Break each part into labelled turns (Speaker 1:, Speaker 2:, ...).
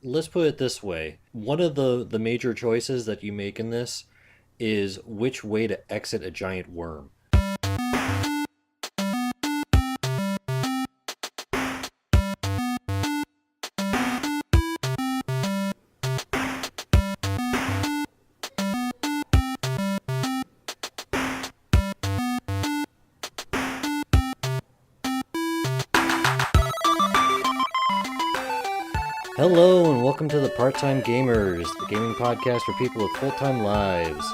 Speaker 1: let's put it this way. One of the major choices that you make in this is which way to exit a giant worm. Hello and welcome to the Part-Time Gamers, the gaming podcast for people with full-time lives.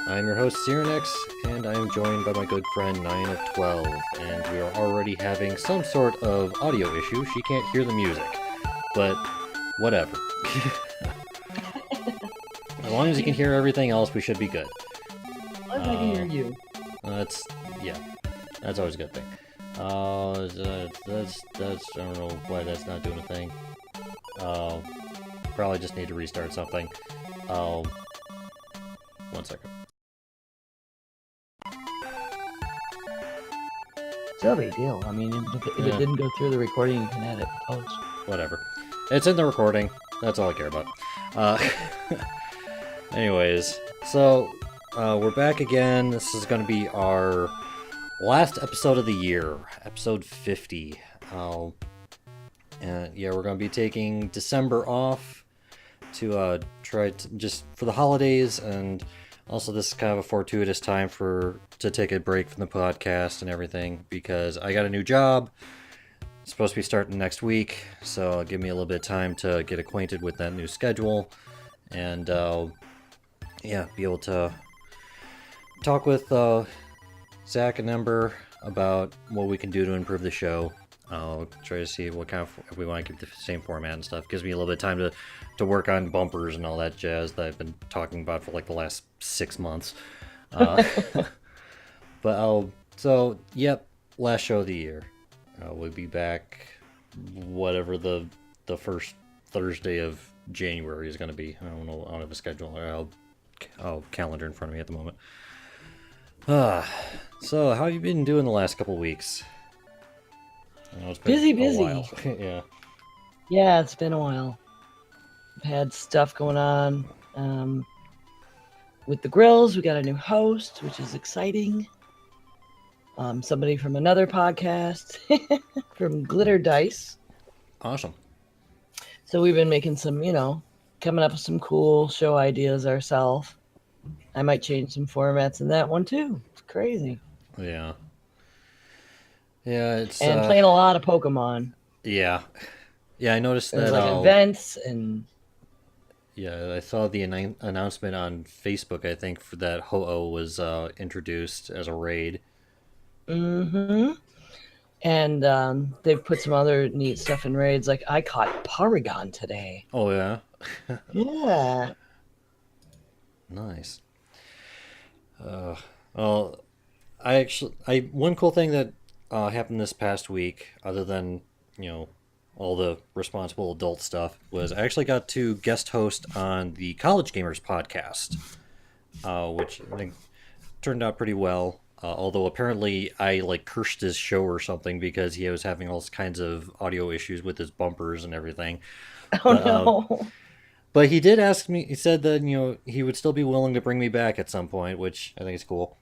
Speaker 1: I'm your host Searanex, and I am joined by my good friend Nineof12, and we are already having some sort of audio issue. She can't hear the music, but whatever. As long as you can hear everything else, we should be good.
Speaker 2: I can hear you.
Speaker 1: That's always a good thing. That's I don't know why that's not doing a thing. Probably just need to restart something. 1 second.
Speaker 2: It's no big deal. I mean, if it didn't go through the recording, you can add it post.
Speaker 1: Whatever. It's in the recording. That's all I care about. Anyways, so we're back again. This is going to be our last episode of the year, episode 50. And yeah, we're going to be taking December off to try to just for the holidays, and also this is kind of a fortuitous time to take a break from the podcast and everything because I got a new job. It's supposed to be starting next week, so it'll give me a little bit of time to get acquainted with that new schedule and yeah, be able to talk with Zach and Ember about what we can do to improve the show. I'll try to see what kind of, if we want to keep the same format and stuff. Gives me a little bit of time to work on bumpers and all that jazz that I've been talking about for like the last 6 months. So yep, last show of the year. We'll be back whatever the first Thursday of January is going to be. I don't know. I don't have a schedule. I'll calendar in front of me at the moment. So how have you been doing the last couple weeks? I know it's been
Speaker 2: Busy.
Speaker 1: a while. Yeah.
Speaker 2: Yeah, it's been a while. I've had stuff going on. With the grills, we got a new host, which is exciting. Somebody from another podcast, from Glitter Dice.
Speaker 1: Awesome.
Speaker 2: So we've been making some, coming up with some cool show ideas ourselves. I might change some formats in that one too. It's crazy.
Speaker 1: Yeah. Yeah, it's
Speaker 2: And playing a lot of Pokemon.
Speaker 1: yeah. Yeah, I noticed
Speaker 2: There's
Speaker 1: that
Speaker 2: like events and
Speaker 1: yeah, I saw the announcement on Facebook, I think, for that Ho-Oh was introduced as a raid.
Speaker 2: mm-hmm. And they've put some other neat stuff in raids. Like I caught Porygon today.
Speaker 1: Oh yeah.
Speaker 2: Yeah.
Speaker 1: Nice. Well, I one cool thing that happened this past week, other than all the responsible adult stuff, was I actually got to guest host on the College Gamers podcast, which I think turned out pretty well. Although apparently I like cursed his show or something because he was having all kinds of audio issues with his bumpers and everything.
Speaker 2: Oh
Speaker 1: But
Speaker 2: no.
Speaker 1: but he did ask me. He said that he would still be willing to bring me back at some point, which I think is cool.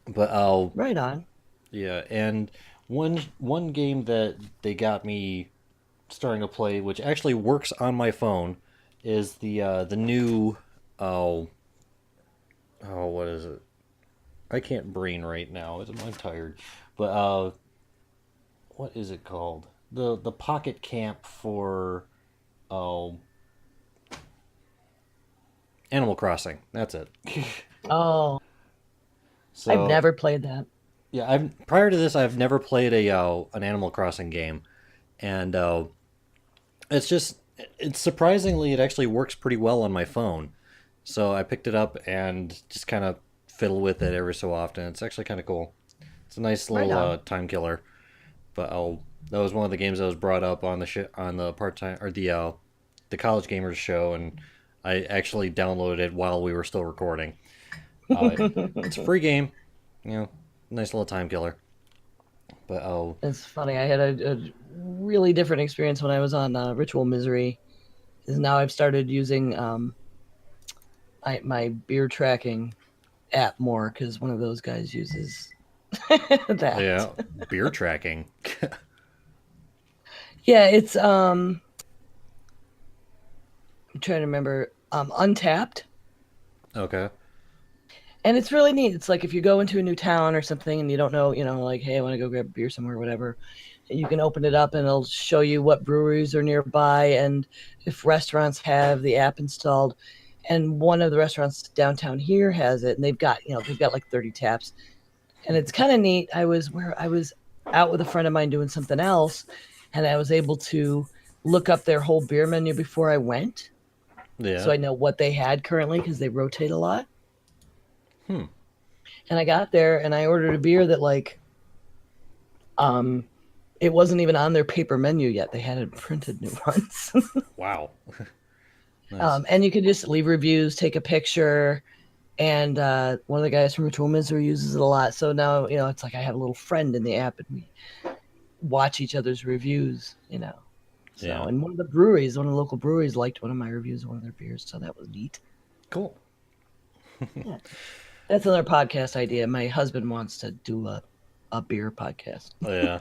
Speaker 1: But
Speaker 2: Right on.
Speaker 1: yeah, and one game that they got me starting to play, which actually works on my phone, is the new what is it? I can't brain right now. I'm tired. But what is it called? The Pocket Camp for oh Animal Crossing. That's it.
Speaker 2: Oh, I've
Speaker 1: So
Speaker 2: never played that.
Speaker 1: yeah, I've prior to this I've never played a an Animal Crossing game, and it's just it's surprisingly it actually works pretty well on my phone. So I picked it up and just kind of fiddle with it every so often. It's actually kind of cool. It's a nice
Speaker 2: Right
Speaker 1: little
Speaker 2: on.
Speaker 1: time killer. But that was one of the games that was brought up on on the part time or the College Gamers show, and I actually downloaded it while we were still recording. It's a free game, nice little time killer. But
Speaker 2: It's funny. I had a really different experience when I was on Ritual Misery. is now I've started using my beer tracking app more because one of those guys uses that.
Speaker 1: Yeah, beer tracking.
Speaker 2: Yeah, it's I'm trying to remember Untapped.
Speaker 1: Okay.
Speaker 2: And it's really neat. It's like if you go into a new town or something and you don't know, like, hey, I want to go grab a beer somewhere, whatever. You can open it up and it'll show you what breweries are nearby and if restaurants have the app installed. And one of the restaurants downtown here has it, and they've got like 30 taps, and it's kind of neat. I was out with a friend of mine doing something else, and I was able to look up their whole beer menu before I went, so
Speaker 1: Yeah.
Speaker 2: I know what they had currently because they rotate a lot.
Speaker 1: Hmm.
Speaker 2: And I got there and I ordered a beer that um it wasn't even on their paper menu yet. They hadn't printed new ones.
Speaker 1: Wow. Nice.
Speaker 2: And you can just leave reviews, take a picture. And one of the guys from Ritual Misery uses it a lot. So now, it's like I have a little friend in the app and we watch each other's reviews. So,
Speaker 1: Yeah.
Speaker 2: and one of the local breweries liked one of my reviews of one of their beers. So that was neat.
Speaker 1: Cool.
Speaker 2: Yeah. That's another podcast idea. My husband wants to do a beer podcast.
Speaker 1: Yeah.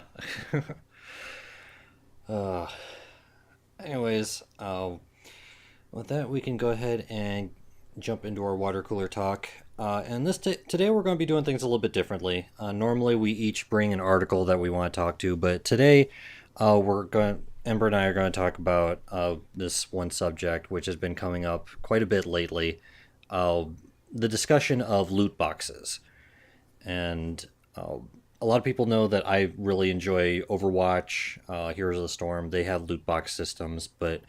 Speaker 1: uh, anyways, with that, we can go ahead and jump into our water cooler talk. And today we're going to be doing things a little bit differently. Normally, we each bring an article that we want to talk to, but today, Ember and I are going to talk about this one subject, which has been coming up quite a bit lately. The discussion of loot boxes. And a lot of people know that I really enjoy Overwatch, Heroes of the Storm. They have loot box systems, but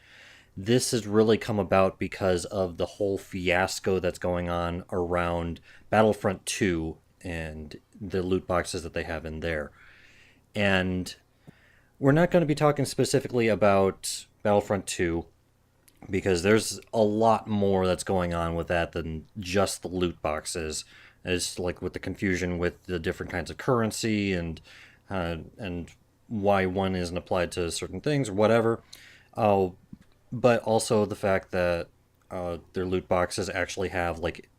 Speaker 1: this has really come about because of the whole fiasco that's going on around Battlefront 2 and the loot boxes that they have in there. And we're not going to be talking specifically about Battlefront 2 because there's a lot more that's going on with that than just the loot boxes. It's like with the confusion with the different kinds of currency and why one isn't applied to certain things or whatever. But also the fact that their loot boxes actually have like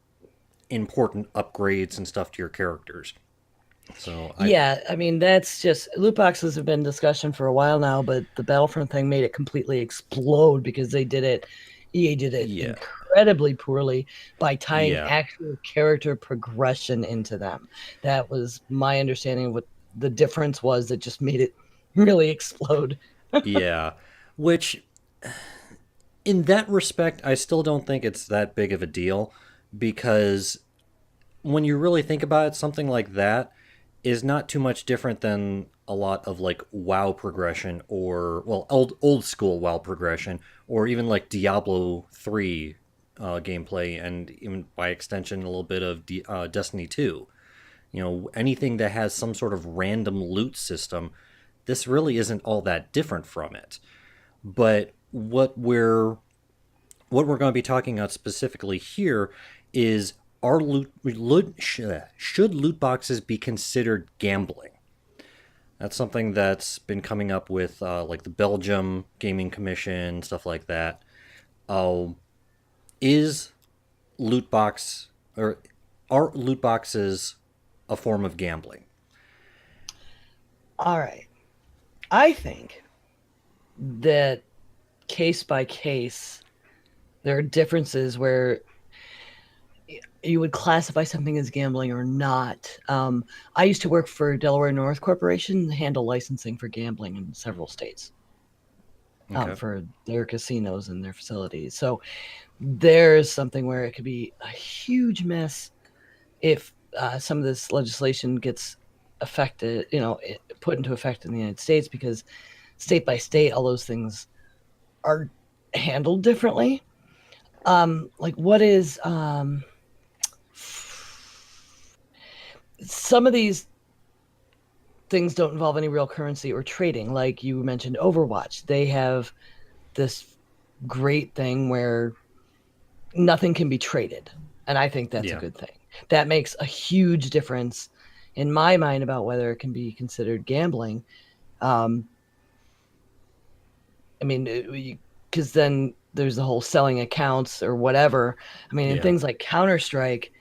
Speaker 1: important upgrades and stuff to your characters. So
Speaker 2: Yeah, I mean that's just loot boxes have been in discussion for a while now, but the Battlefront thing made it completely explode because EA did it
Speaker 1: yeah,
Speaker 2: incredibly poorly by tying
Speaker 1: yeah,
Speaker 2: actual character progression into them. That was my understanding of what the difference was that just made it really explode.
Speaker 1: yeah. Which in that respect, I still don't think it's that big of a deal because when you really think about it, something like that is not too much different than a lot of like WoW progression or well old school WoW progression or even like Diablo 3 gameplay and even by extension a little bit of Destiny 2. Anything that has some sort of random loot system, this really isn't all that different from it. But what we're going to be talking about specifically here is should loot boxes be considered gambling? That's something that's been coming up with like the Belgium Gaming Commission, stuff like that. Uh, is loot box or are loot boxes a form of gambling?
Speaker 2: All right. I think that case by case there are differences where you would classify something as gambling or not. I used to work for Delaware North Corporation, handle licensing for gambling in several states
Speaker 1: Okay.
Speaker 2: for their casinos and their facilities. So there's something where it could be a huge mess if some of this legislation gets affected, put into effect in the United States because state by state, all those things are handled differently. Like what is some of these things don't involve any real currency or trading. Like you mentioned Overwatch, they have this great thing where nothing can be traded, and I think that's a
Speaker 1: Yeah.
Speaker 2: good thing. That makes a huge difference in my mind about whether it can be considered gambling. um I mean, because then there's the whole selling accounts or whatever. I mean, in
Speaker 1: Yeah.
Speaker 2: things like Counter-Strike,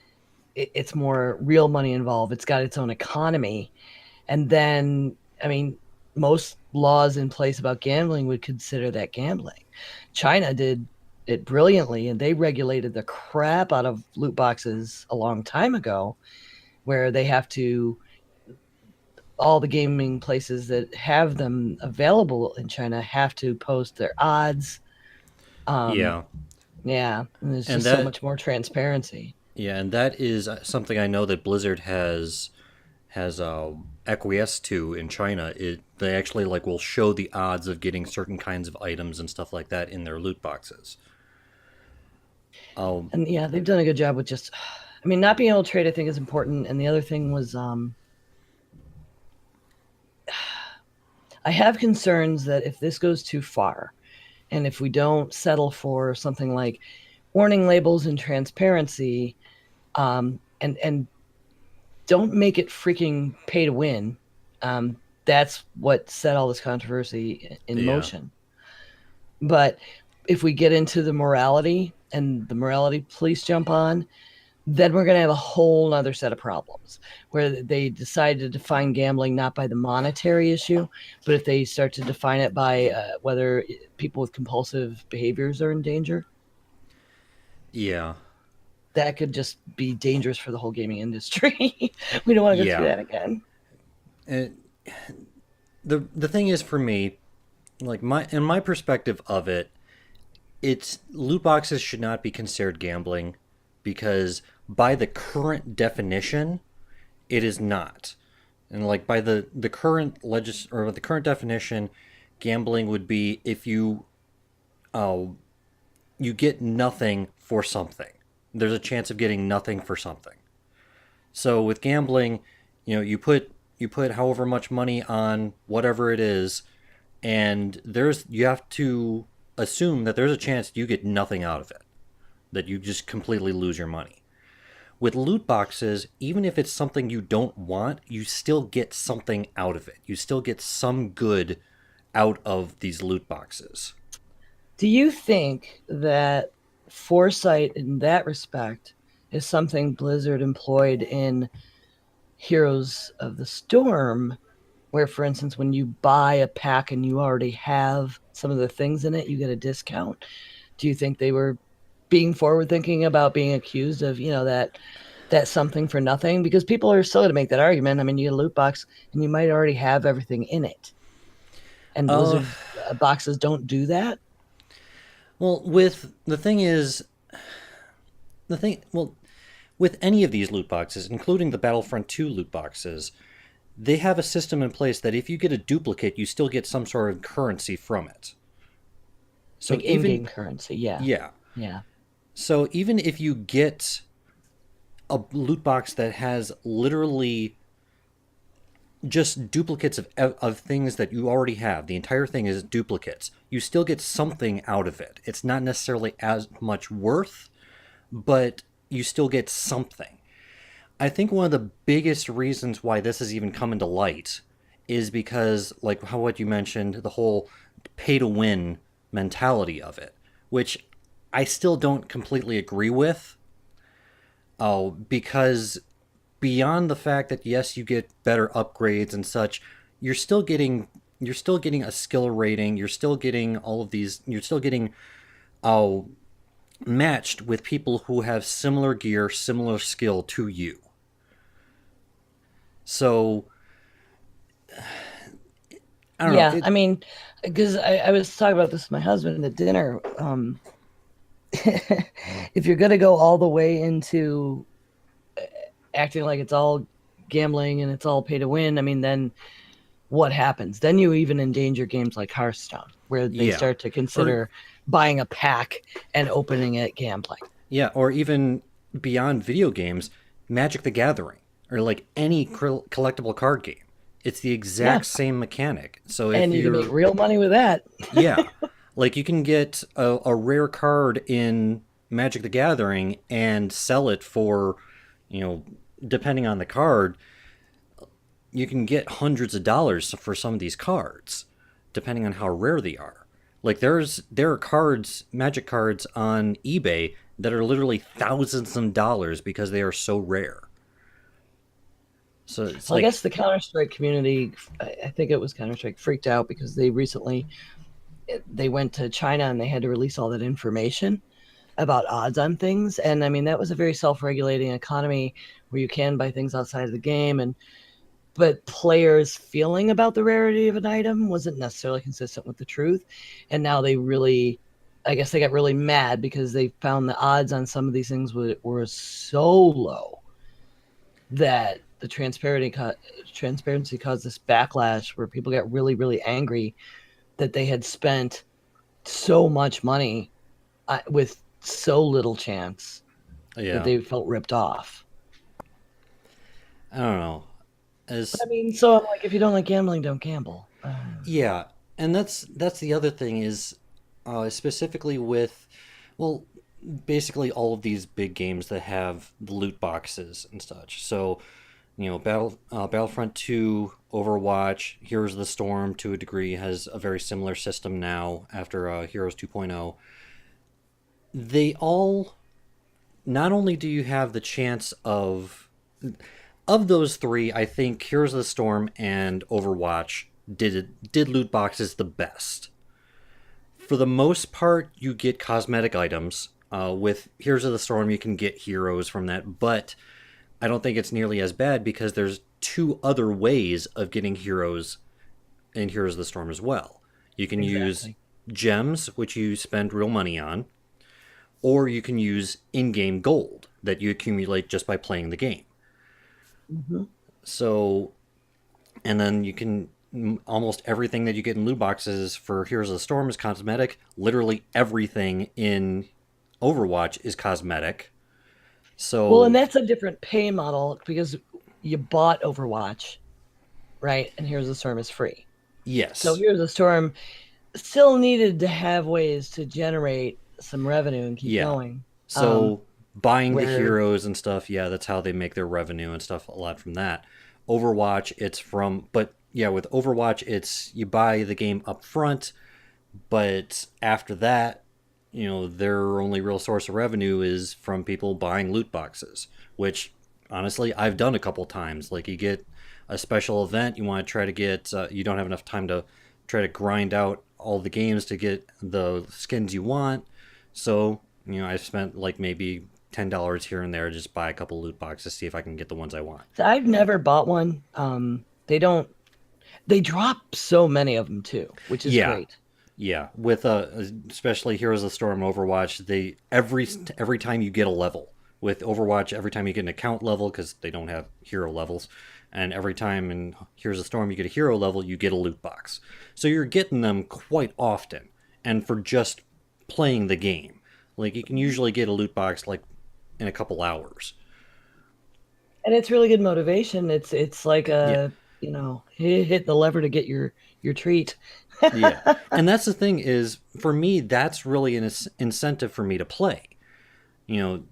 Speaker 2: it's more real money involved. It's got its own economy. And then, I mean, most laws in place about gambling would consider that gambling. China did it brilliantly, and they regulated the crap out of loot boxes a long time ago, where they have to, all the gaming places that have them available in China have to post their odds. Um,
Speaker 1: Yeah.
Speaker 2: yeah, and there's
Speaker 1: And
Speaker 2: just so
Speaker 1: that
Speaker 2: much more transparency.
Speaker 1: yeah, and that is something I know that Blizzard has acquiesced to in China. They actually like will show the odds of getting certain kinds of items and stuff like that in their loot boxes. Oh,
Speaker 2: And yeah, they've done a good job with just, I mean, not being able to trade, I think, is important. And the other thing was, I have concerns that if this goes too far, and if we don't settle for something like warning labels and transparency, and don't make it freaking pay to win, that's what set all this controversy in
Speaker 1: yeah,
Speaker 2: motion. But if we get into the morality and the morality police jump on, then we're going to have a whole other set of problems where they decide to define gambling not by the monetary issue, but if they start to define it by whether people with compulsive behaviors are in danger,
Speaker 1: yeah,
Speaker 2: that could just be dangerous for the whole gaming industry. We don't want to go through
Speaker 1: yeah.
Speaker 2: that again.
Speaker 1: And the thing is for me, like my perspective of it, it's loot boxes should not be considered gambling because by the current definition, it is not. And like by the current or the current definition, gambling would be if uh, you get nothing for something. There's a chance of getting nothing for something. So with gambling, you put however much money on whatever it is, and you have to assume that there's a chance you get nothing out of it, that you just completely lose your money. With loot boxes, even if it's something you don't want, you still get something out of it. You still get some good out of these loot boxes.
Speaker 2: Do you think that foresight in that respect is something Blizzard employed in Heroes of the Storm, where, for instance, when you buy a pack and you already have some of the things in it, you get a discount? Do you think they were being forward thinking about being accused of, that something for nothing? Because people are still going to make that argument. I mean, you get a loot box and you might already have everything in it. And
Speaker 1: Uh,
Speaker 2: Blizzard boxes don't do that.
Speaker 1: well, with the thing is, well, with any of these loot boxes, including the Battlefront 2 loot boxes, they have a system in place that if you get a duplicate, you still get some sort of currency from it. So
Speaker 2: Like
Speaker 1: even
Speaker 2: in-game currency. Yeah.
Speaker 1: yeah,
Speaker 2: Yeah.
Speaker 1: so even if you get a loot box that has literally just duplicates of things that you already have, the entire thing is duplicates, you still get something out of it. It's not necessarily as much worth, but you still get something. I think one of the biggest reasons why this has even come into light is because, like how what you mentioned, the whole pay to win mentality of it, which I still don't completely agree with. Oh, because beyond the fact that yes, you get better upgrades and such, you're still getting a skill rating. You're still getting all of these. You're still getting uh, matched with people who have similar gear, similar skill to you. So I don't know.
Speaker 2: Yeah. I mean, because I was talking about this with my husband at dinner. If you're going to go all the way into acting like it's all gambling and it's all pay to win, I mean, then what happens? Then you even endanger games like Hearthstone, where they
Speaker 1: Yeah,
Speaker 2: start to
Speaker 1: or
Speaker 2: consider buying a pack and opening it gambling.
Speaker 1: yeah, or even beyond video games, Magic the Gathering, or like any collectible card game. It's the
Speaker 2: Yeah.
Speaker 1: exact same mechanic. So if
Speaker 2: And you can make
Speaker 1: you're
Speaker 2: real money with that.
Speaker 1: yeah, like you can get a rare card in Magic the Gathering and sell it for, you know, depending on the card, you can get hundreds of dollars for some of these cards, depending on how rare they are. Like there are cards, magic cards on eBay that are literally thousands of dollars because they are so rare. So it's
Speaker 2: Well, I
Speaker 1: like,
Speaker 2: guess the Counter Strike community, I think it was Counter Strike, freaked out because they recently they went to China and they had to release all that information about odds on things. And I mean, that was a very self-regulating economy where you can buy things outside of the game, and but players' feeling about the rarity of an item wasn't necessarily consistent with the truth. And now they really, I guess they got really mad because they found the odds on some of these things were so low that the transparency caused this backlash where people got really, really angry that they had spent so much money with so little chance that
Speaker 1: yeah,
Speaker 2: they felt ripped off.
Speaker 1: I don't know.
Speaker 2: But I
Speaker 1: As
Speaker 2: mean, so I'm like, if you don't like gambling, don't gamble.
Speaker 1: Yeah, and that's the other thing is specifically with, well, basically all of these big games that have the loot boxes and such. So, Battlefront 2, Overwatch, Heroes of the Storm to a degree has a very similar system now after Heroes 2.0. They all, not only do you have the chance of those three, I think Heroes of the Storm and Overwatch did loot boxes the best. For the most part, you get cosmetic items. With Heroes of the Storm, you can get heroes from that, but I don't think it's nearly as bad because there's two other ways of getting heroes in Heroes of the Storm as well. You can use
Speaker 2: Exactly.
Speaker 1: gems, which you spend real money on, or you can use in-game gold that you accumulate just by playing the game.
Speaker 2: Mm-hmm.
Speaker 1: So, and then you can almost everything that you get in loot boxes for Heroes of the Storm is cosmetic. Literally everything in Overwatch is cosmetic.
Speaker 2: Well, and
Speaker 1: So,
Speaker 2: that's a different pay model because you bought Overwatch, right? And Here's the Storm is free. So
Speaker 1: yes.
Speaker 2: Here's the Storm still needed to have ways to generate some revenue and keep
Speaker 1: Yeah.
Speaker 2: going.
Speaker 1: So, buying the
Speaker 2: Where
Speaker 1: heroes and stuff, yeah, that's how they make their revenue and stuff a lot from that. Overwatch, it's from, but yeah, with Overwatch, it's you buy the game up front, but after that, their only real source of revenue is from people buying loot boxes, which honestly I've done a couple times. Like you get a special event, you want to try to get, you don't have enough time to try to grind out all the games to get the skins you want. So, I've spent like maybe $10 here and there to just buy a couple loot boxes, to see if I can get the ones I want.
Speaker 2: so I've never bought one. They don't. They drop so many of them too, which is
Speaker 1: Yeah,
Speaker 2: great.
Speaker 1: yeah. With especially Heroes of the Storm, Overwatch, they every time you get a level. With Overwatch, every time you get an account level, because they don't have hero levels, and every time in Heroes of the Storm you get a hero level, you get a loot box. So you're getting them quite often, and for just playing the game, like you can usually get a loot box like in a couple hours.
Speaker 2: And it's really good motivation. It's like
Speaker 1: Yeah,
Speaker 2: a hit the lever to get your treat.
Speaker 1: yeah. And that's the thing is, for me, that's really an incentive for me to play.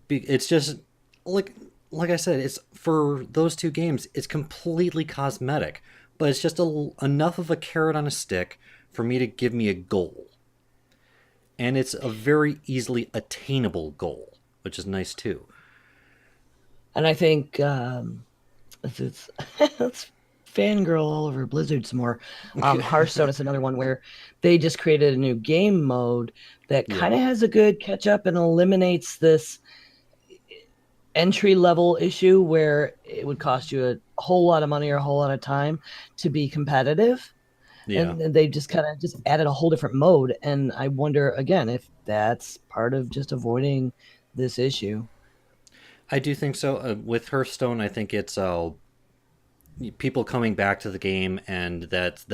Speaker 1: It's just like like I said, it's for those two games, it's completely cosmetic, but it's just enough of a carrot on a stick for me to give me a goal, and it's a very easily attainable goal, which is nice too.
Speaker 2: And I think it's let's fangirl all over Blizzard some more. Hearthstone is another one where they just created a new game mode that
Speaker 1: Yeah,
Speaker 2: kind of has a good catch up and eliminates this entry level issue where it would cost you a whole lot of money or a whole lot of time to be competitive.
Speaker 1: yeah.
Speaker 2: And they just kind of just added a whole different mode. And I wonder again if that's part of just avoiding this issue.
Speaker 1: I do think so. With Hearthstone, I think it's people coming back to the game and that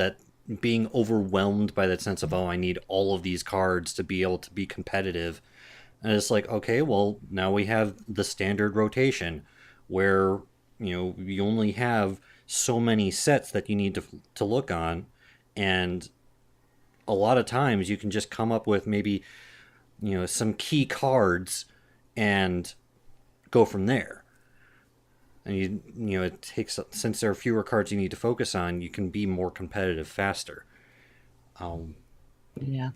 Speaker 1: being overwhelmed by that sense of, oh, I need all of these cards to be able to be competitive. And it's like, okay, well, now we have the standard rotation where, you only have so many sets that you need to look on. And a lot of times you can just come up with maybe, some key cards and go from there. And it takes, since there are fewer cards you need to focus on, you can be more competitive faster. Um,
Speaker 2: Yeah.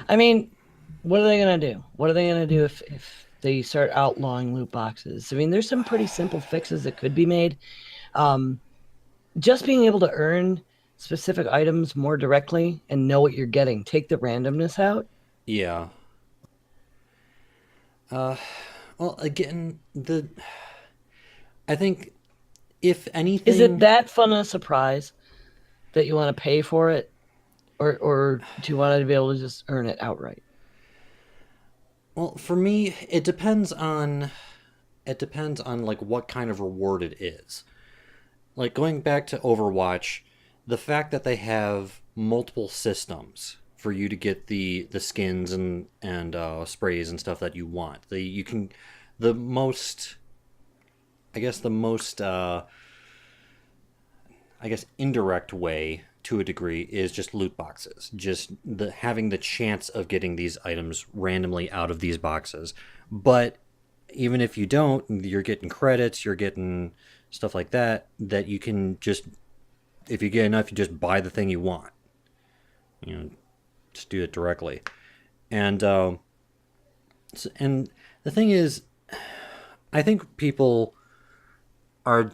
Speaker 2: I mean, what are they gonna do? What are they gonna do if they start outlawing loot boxes? I mean, there's some pretty simple fixes that could be made. Um, just being able to earn specific items more directly and know what you're getting. Take the randomness out.
Speaker 1: Yeah. Uh, well, again, I think if
Speaker 2: Is it
Speaker 1: anything,
Speaker 2: that fun a surprise that you want to pay for it, or do you want to be able to just earn it outright?
Speaker 1: well, for me, it depends on like what kind of reward it is. Like going back to Overwatch, the fact that they have multiple systems for you to get the skins and sprays and stuff that you want. You can the most I guess the most I guess indirect way to a degree is just loot boxes. Just the having the chance of getting these items randomly out of these boxes. But even if you don't, you're getting credits, you're getting stuff like that that you can just if you get enough, you just buy the thing you want. You know, just do it directly. And and the thing is, I think people are.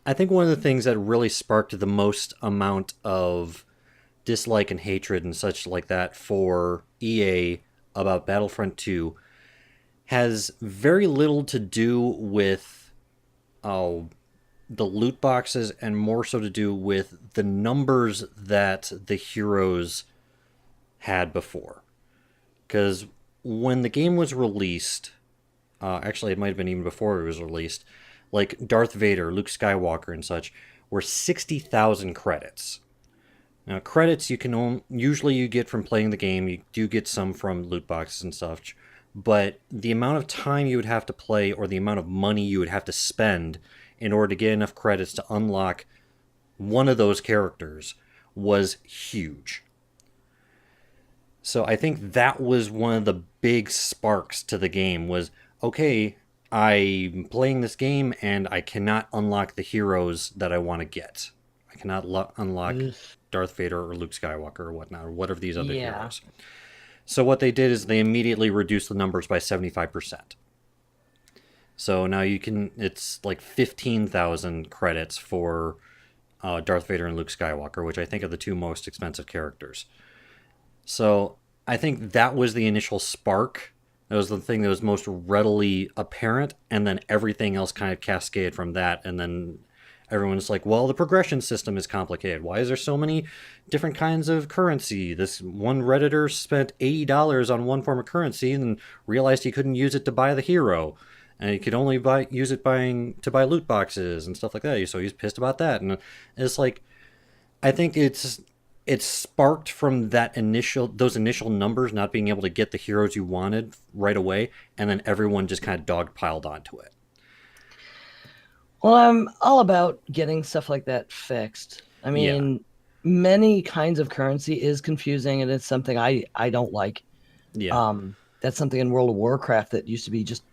Speaker 1: I think one of the things that really sparked the most amount of dislike and hatred and such like that for EA about Battlefront 2 has very little to do with oh, the loot boxes and more so to do with the numbers that the heroes had before. Because when the game was released, actually, it might have been even before it was released, like Darth Vader, Luke Skywalker, and such were 60,000 credits. Now, credits usually you get from playing the game. You do get some from loot boxes and such, but the amount of time you would have to play or the amount of money you would have to spend in order to get enough credits to unlock one of those characters was huge. So I think that was one of the big sparks to the game was okay, I'm playing this game and I cannot unlock the heroes that I want to get. I cannot unlock
Speaker 2: Ugh.
Speaker 1: Darth Vader or Luke Skywalker or whatnot or whatever these other
Speaker 2: Yeah.
Speaker 1: heroes. So what they did is they immediately reduced the numbers by 75%. So now it's like 15,000 credits for Darth Vader and Luke Skywalker, which I think are the two most expensive characters. So I think that was the initial spark. That was the thing that was most readily apparent, and then everything else kind of cascaded from that. And then everyone's like, well, the progression system is complicated. Why is there so many different kinds of currency? This one Redditor spent $80 on one form of currency and realized he couldn't use it to buy the hero. And he could only use it to buy loot boxes and stuff like that. So he's pissed about that. And it's like, I think it's sparked from those initial numbers not being able to get the heroes you wanted right away, and then everyone just kind of dogpiled onto it.
Speaker 2: Well, I'm all about getting stuff like that fixed. I
Speaker 1: Yeah,
Speaker 2: mean, many kinds of currency is confusing, and it's something I don't like.
Speaker 1: yeah,
Speaker 2: That's something in World of Warcraft that used to be just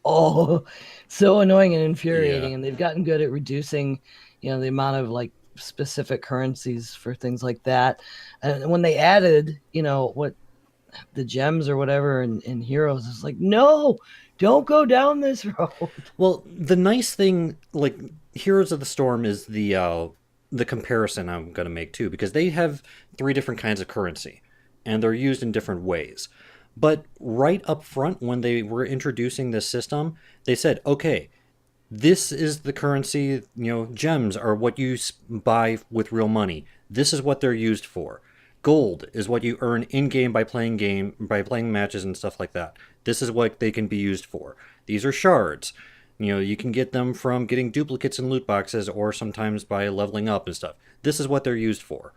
Speaker 2: oh so annoying and
Speaker 1: yeah,
Speaker 2: infuriating, and they've gotten good at reducing, the amount of like specific currencies for things like that. And when they added, what the gems or whatever in heroes, it's like, no, don't go down this road.
Speaker 1: well, the nice thing, like Heroes of the Storm, is the comparison I'm going to make too, because they have three different kinds of currency, and they're used in different ways. But right up front, when they were introducing this system, they said, okay, this is the currency, gems are what you buy with real money. This is what they're used for. Gold is what you earn in game by playing matches and stuff like that. This is what they can be used for. These are shards. You can get them from getting duplicates in loot boxes or sometimes by leveling up and stuff. This is what they're used for.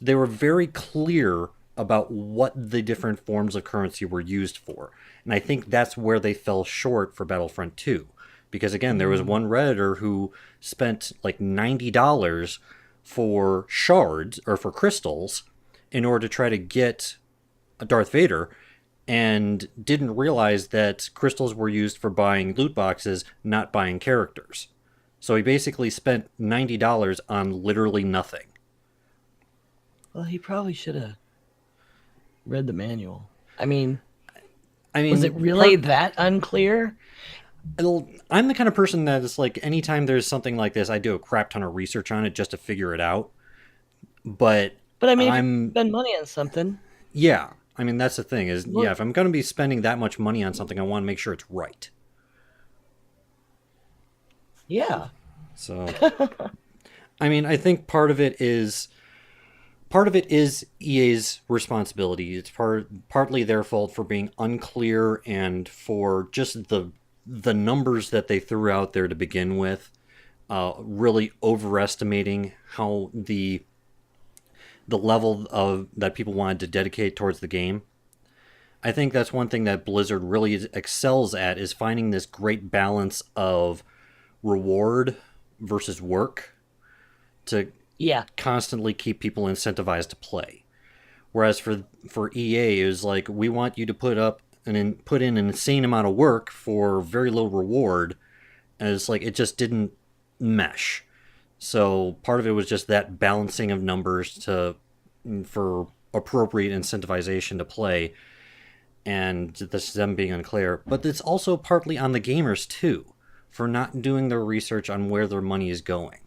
Speaker 1: They were very clear about what the different forms of currency were used for. And I think that's where they fell short for Battlefront 2. Because again, there was
Speaker 2: Mm.
Speaker 1: one Redditor who spent like $90 for shards or for crystals in order to try to get a Darth Vader and didn't realize that crystals were used for buying loot boxes, not buying characters. So he basically spent $90 on literally nothing.
Speaker 2: Well, he probably should have read the manual. I mean,
Speaker 1: I
Speaker 2: was it
Speaker 1: mean,
Speaker 2: really that unclear?
Speaker 1: I'm the kind of person that is like, anytime there's something like this, I do a crap ton of research on it just to figure it out. But
Speaker 2: But I mean, if you
Speaker 1: I'm,
Speaker 2: spend money on something,
Speaker 1: yeah. I mean, that's the thing is, yeah,
Speaker 2: look,
Speaker 1: if I'm going to be spending that much money on something, I want to make sure it's right.
Speaker 2: yeah,
Speaker 1: So, I mean, I think part of it is EA's responsibility. It's partly their fault for being unclear and for just the numbers that they threw out there to begin with, really overestimating how the level of that people wanted to dedicate towards the game. I think that's one thing that Blizzard really excels at, is finding this great balance of reward versus work to
Speaker 2: yeah,
Speaker 1: constantly keep people incentivized to play. Whereas for EA, it was like, we want you to put in an insane amount of work for very little reward, and it's like it just didn't mesh. So part of it was just that balancing of numbers to for appropriate incentivization to play, and this them being unclear. But it's also partly on the gamers too, for not doing their research on where their money is going.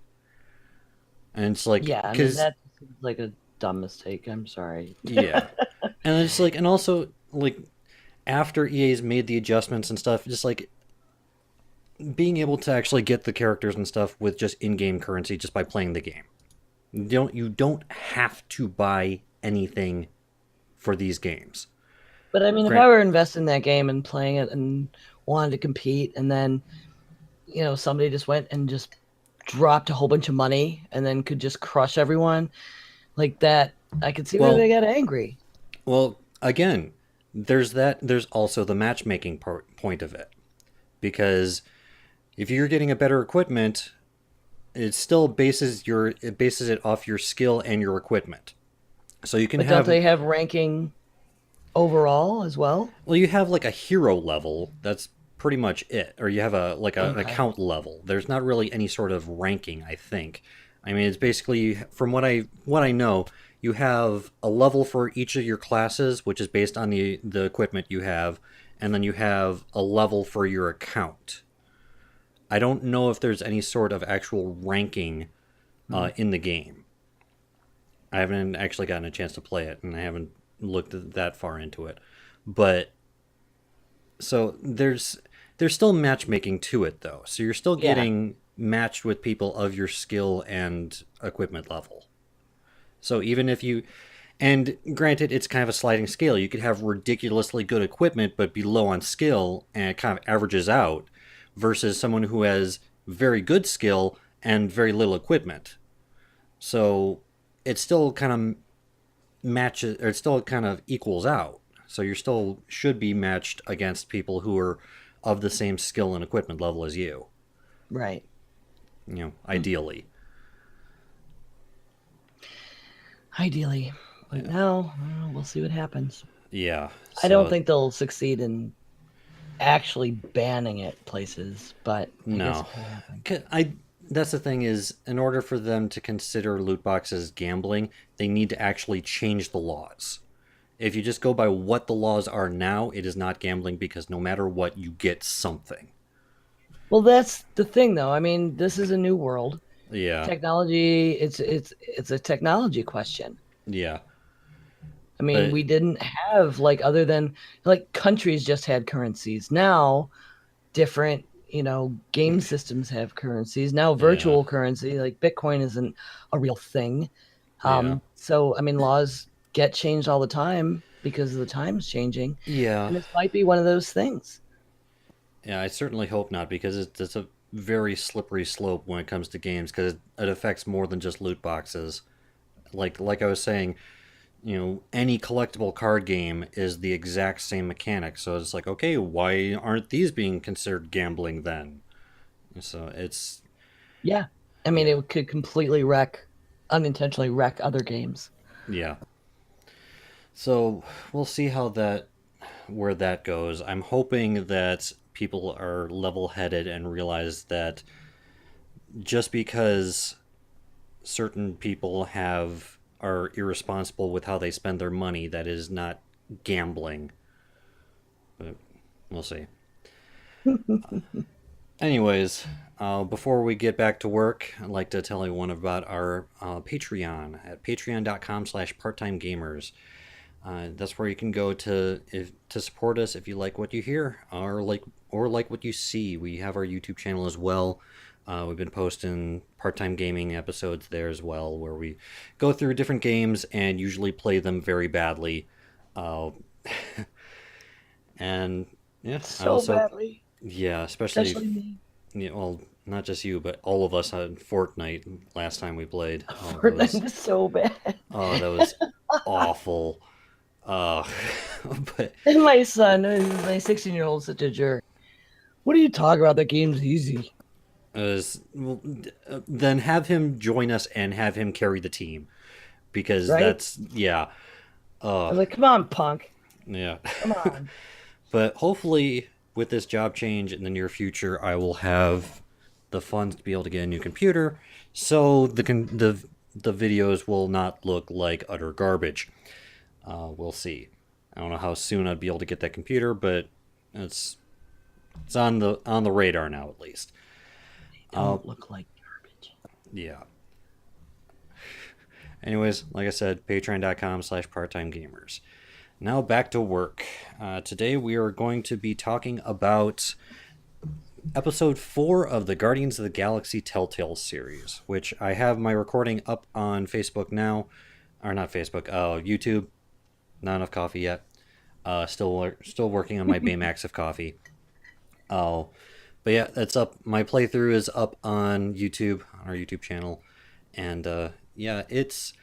Speaker 1: And it's like,
Speaker 2: yeah. I mean,
Speaker 1: because
Speaker 2: that seems like a dumb mistake. I'm sorry.
Speaker 1: yeah, and it's like, and also like after EA's made the adjustments and stuff, just like being able to actually get the characters and stuff with just in-game currency just by playing the game. You don't have to buy anything for these games.
Speaker 2: But I mean, if I
Speaker 1: Grant,
Speaker 2: were invested in that game and playing it and wanted to compete, and then somebody just went and just dropped a whole bunch of money and then could just crush everyone like that, I could see where they
Speaker 1: well,
Speaker 2: got angry.
Speaker 1: well, again, there's that. There's also the matchmaking point of it, because if you're getting a better equipment, it bases it off your skill and your equipment. So you can
Speaker 2: But don't
Speaker 1: have,
Speaker 2: they have ranking overall as well?
Speaker 1: well, you have like a hero level. That's pretty much it. Or you have a like an
Speaker 2: Okay.
Speaker 1: account level. There's not really any sort of ranking, I think. I mean, it's basically, from what I know, you have a level for each of your classes, which is based on the equipment you have, and then you have a level for your account. I don't know if there's any sort of actual ranking
Speaker 2: Hmm.
Speaker 1: in the game. I haven't actually gotten a chance to play it, and I haven't looked that far into it. But so there's still matchmaking to it though. So you're still
Speaker 2: Yeah.
Speaker 1: getting matched with people of your skill and equipment level. So even if you, and granted, it's kind of a sliding scale. You could have ridiculously good equipment but be low on skill, and it kind of averages out, versus someone who has very good skill and very little equipment. So it still kind of matches, or it still kind of equals out. So you still should be matched against people who are of the same skill and equipment level as you.
Speaker 2: Right. Hmm.
Speaker 1: Ideally.
Speaker 2: Ideally. But
Speaker 1: Yeah.
Speaker 2: now, we'll see what happens.
Speaker 1: Yeah.
Speaker 2: I don't
Speaker 1: So
Speaker 2: think they'll succeed in actually banning it places, but I guess
Speaker 1: no,
Speaker 2: it could happen.
Speaker 1: I. That's the thing is, in order for them to consider loot boxes gambling, they need to actually change the laws. If you just go by what the laws are now, it is not gambling, because no matter what, you get something.
Speaker 2: Well, that's the thing, though. I mean, this is a new world.
Speaker 1: Yeah.
Speaker 2: Technology, it's a technology question.
Speaker 1: Yeah.
Speaker 2: I mean,
Speaker 1: But
Speaker 2: we didn't have like other than like countries just had currencies. Now, different, game systems have currencies. Now,
Speaker 1: yeah.
Speaker 2: virtual currency like Bitcoin isn't a real thing.
Speaker 1: Yeah.
Speaker 2: So I mean, laws get changed all the time because the time's changing,
Speaker 1: Yeah.
Speaker 2: and this might be one of those things.
Speaker 1: Yeah, I certainly hope not, because it's a very slippery slope when it comes to games, because it affects more than just loot boxes. Like I was saying, any collectible card game is the exact same mechanic. So it's like, okay, why aren't these being considered gambling then? So it's,
Speaker 2: Yeah, I mean,
Speaker 1: yeah,
Speaker 2: it could completely unintentionally wreck other games.
Speaker 1: yeah. So we'll see where that goes. I'm hoping that people are level-headed and realize that just because certain people are irresponsible with how they spend their money that is not gambling. But we'll see. Anyways, before we get back to work, I'd like to tell everyone about our Patreon at patreon.com/parttimegamers. That's where you can go to support us if you like what you hear or like what you see. We have our YouTube channel as well. We've been posting part-time gaming episodes there as well, where we go through different games and usually play them very badly. And yeah,
Speaker 2: So badly.
Speaker 1: Yeah, especially
Speaker 2: me.
Speaker 1: yeah, well, not just you, but all of us on Fortnite last time we played.
Speaker 2: Fortnite was so bad.
Speaker 1: Oh, that was awful. Uh, but
Speaker 2: And my son, my 16-year-old, such a jerk. What are you talking about? That game's easy.
Speaker 1: well, then have him join us and have him carry the team, because
Speaker 2: Right?
Speaker 1: that's yeah,
Speaker 2: I was like, come on, punk.
Speaker 1: yeah.
Speaker 2: Come on.
Speaker 1: But hopefully, with this job change in the near future, I will have the funds to be able to get a new computer, so the videos will not look like utter garbage. We'll see. I don't know how soon I'd be able to get that computer, but it's on the radar now at least.
Speaker 2: They don't look like garbage.
Speaker 1: Yeah. Anyways, like I said, patreon.com/parttimegamers. Now back to work. Today we are going to be talking about episode 4 of the Guardians of the Galaxy Telltale Series, which I have my recording up on Facebook now. Or not Facebook, YouTube. Not enough coffee yet. Still working on my Baymax of coffee. Oh, but yeah, it's up. My playthrough is up on YouTube, on our YouTube channel, and yeah, it's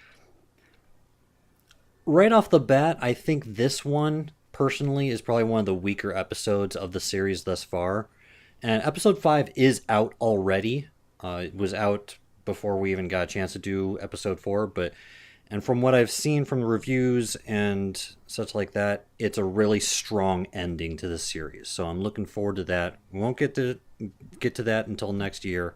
Speaker 1: right off the bat. I think this one personally is probably one of the weaker episodes of the series thus far. And episode 5 is out already. It was out before we even got a chance to do episode 4, and from what I've seen from the reviews and such like that, it's a really strong ending to the series. So I'm looking forward to that. We won't get to that until next year,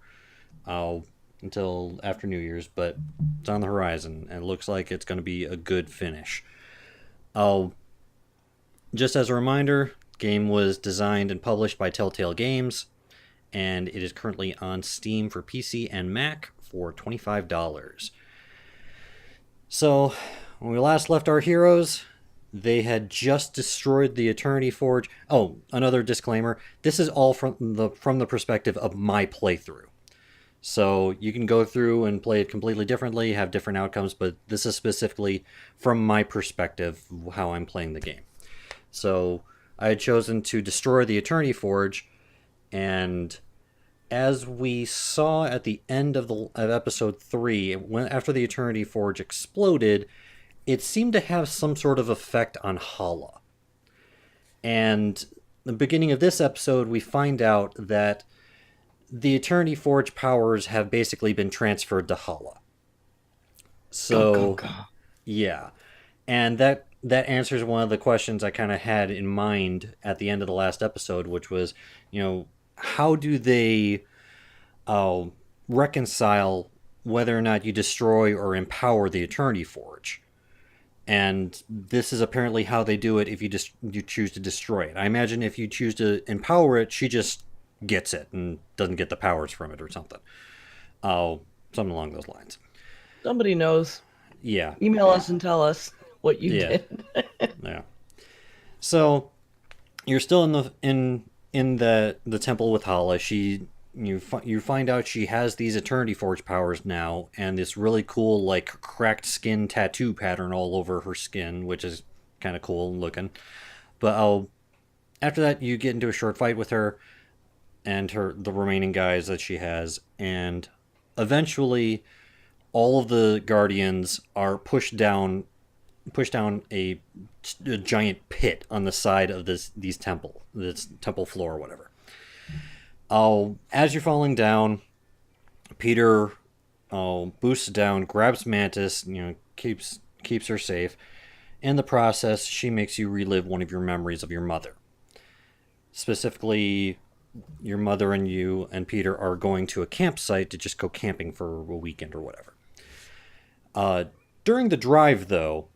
Speaker 1: until after New Year's, but it's on the horizon, and it looks like it's going to be a good finish. Just as a reminder, the game was designed and published by Telltale Games, and it is currently on Steam for PC and Mac for $25. So, when we last left our heroes, they had just destroyed the Eternity Forge. Oh, another disclaimer. This is all from the perspective of my playthrough. So, you can go through and play it completely differently, have different outcomes, but this is specifically from my perspective, how I'm playing the game. So, I had chosen to destroy the Eternity Forge, and as we saw at the end of episode 3, after the Eternity Forge exploded, it seemed to have some sort of effect on Hala. And the beginning of this episode, we find out that the Eternity Forge powers have basically been transferred to Hala. So, yeah. And that answers one of the questions I kind of had in mind at the end of the last episode, which was, how do they reconcile whether or not you destroy or empower the Eternity Forge? And this is apparently how they do it if you choose to destroy it. I imagine if you choose to empower it, she just gets it and doesn't get the powers from it or something. Something along those lines.
Speaker 2: Somebody knows.
Speaker 1: Yeah.
Speaker 2: Email us and tell us what you did.
Speaker 1: Yeah. So you're still in the temple with Hala. You find out she has these Eternity Forge powers now, and this really cool like cracked skin tattoo pattern all over her skin, which is kind of cool looking. But after that, you get into a short fight with her and the remaining guys that she has, and eventually all of the Guardians are pushed down a giant pit on the side of this temple floor or whatever. As you're falling down, Peter boosts down, grabs Mantis, keeps her safe. In the process, she makes you relive one of your memories of your mother. Specifically, your mother and you and Peter are going to a campsite to just go camping for a weekend or whatever. During the drive, though,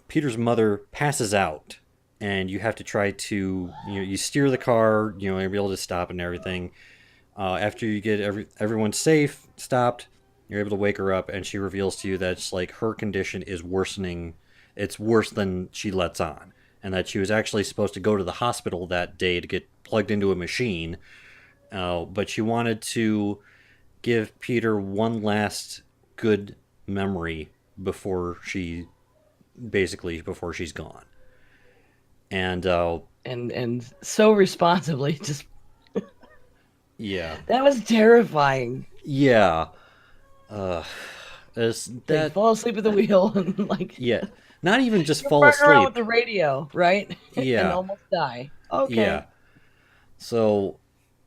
Speaker 1: Peter's mother passes out, and you have to try to you steer the car, you're able to stop and everything. After you get everyone safe, stopped, you're able to wake her up, and she reveals to you that it's like her condition is worsening. It's worse than she lets on, and that she was actually supposed to go to the hospital that day to get plugged into a machine, but she wanted to give Peter one last good memory before she's gone.
Speaker 2: And so responsibly, just
Speaker 1: yeah,
Speaker 2: that was terrifying.
Speaker 1: yeah,
Speaker 2: They
Speaker 1: that
Speaker 2: fall asleep at the wheel and like
Speaker 1: yeah, not even just
Speaker 2: you're
Speaker 1: fall
Speaker 2: running around with
Speaker 1: asleep.
Speaker 2: the radio, right? And
Speaker 1: Yeah,
Speaker 2: almost die. Okay.
Speaker 1: yeah. So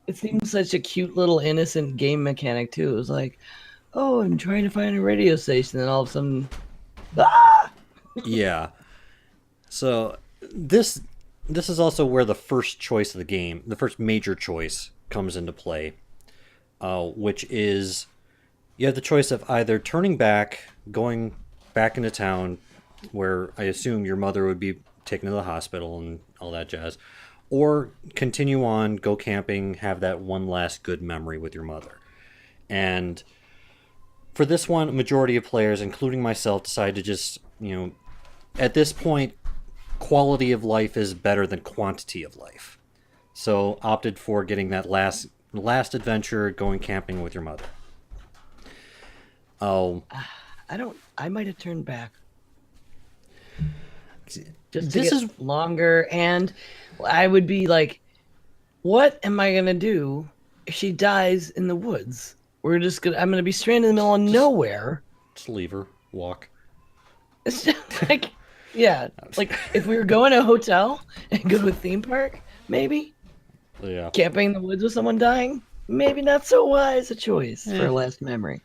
Speaker 2: It seems such a cute little innocent game mechanic too. It was like, oh, I'm trying to find a radio station, and all of a sudden, ah!
Speaker 1: yeah, so this is also where the first choice of the game, the first major choice, comes into play, which is you have the choice of either turning back, going back into town, where I assume your mother would be taken to the hospital and all that jazz, or continue on, go camping, have that one last good memory with your mother. And for this one, a majority of players, including myself, decide to just, at this point, quality of life is better than quantity of life. So opted for getting that last adventure, going camping with your mother. Oh,
Speaker 2: I might have turned back just to
Speaker 1: this
Speaker 2: get
Speaker 1: is
Speaker 2: longer, and I would be like, what am I gonna do if she dies in the woods? I'm gonna be stranded in the middle of nowhere.
Speaker 1: just leave her, walk.
Speaker 2: It's just like, yeah, like if we were going to a hotel and go to a theme park, maybe
Speaker 1: Yeah,
Speaker 2: camping in the woods with someone dying, maybe not so wise a choice for a last memory.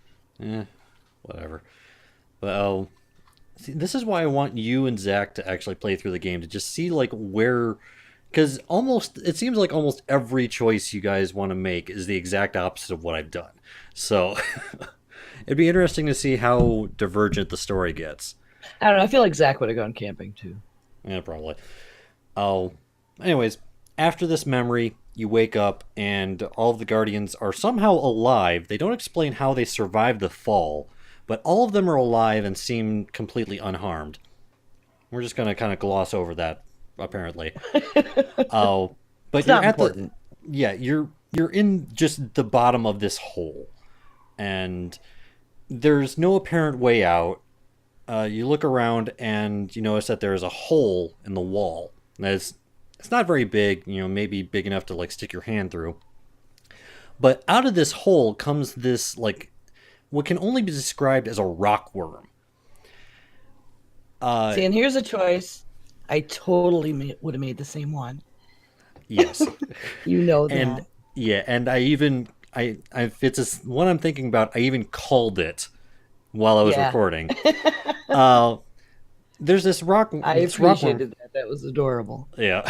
Speaker 1: whatever. Well, see, this is why I want you and Zach to actually play through the game to just see like where, because it seems like almost every choice you guys want to make is the exact opposite of what I've done. So it'd be interesting to see how divergent the story gets.
Speaker 2: I don't know. I feel like Zach would have gone camping too.
Speaker 1: Yeah, probably. Oh, anyways, after this memory, you wake up and all of the Guardians are somehow alive. They don't explain how they survived the fall, but all of them are alive and seem completely unharmed. We're just gonna kind of gloss over that, apparently. Oh, but
Speaker 2: It's
Speaker 1: you're
Speaker 2: not
Speaker 1: at
Speaker 2: important.
Speaker 1: you're in just the bottom of this hole, and there's no apparent way out. You look around and you notice that there's a hole in the wall. It's not very big, maybe big enough to like stick your hand through. But out of this hole comes this like what can only be described as a rock worm.
Speaker 2: See, and here's a choice. I totally would have made the same one.
Speaker 1: Yes.
Speaker 2: You know that.
Speaker 1: And yeah, and if it's one I'm thinking about, I even called it while I was
Speaker 2: Yeah.
Speaker 1: recording. There's this rock.
Speaker 2: I
Speaker 1: this rock worm.
Speaker 2: appreciated that. That was adorable.
Speaker 1: Yeah.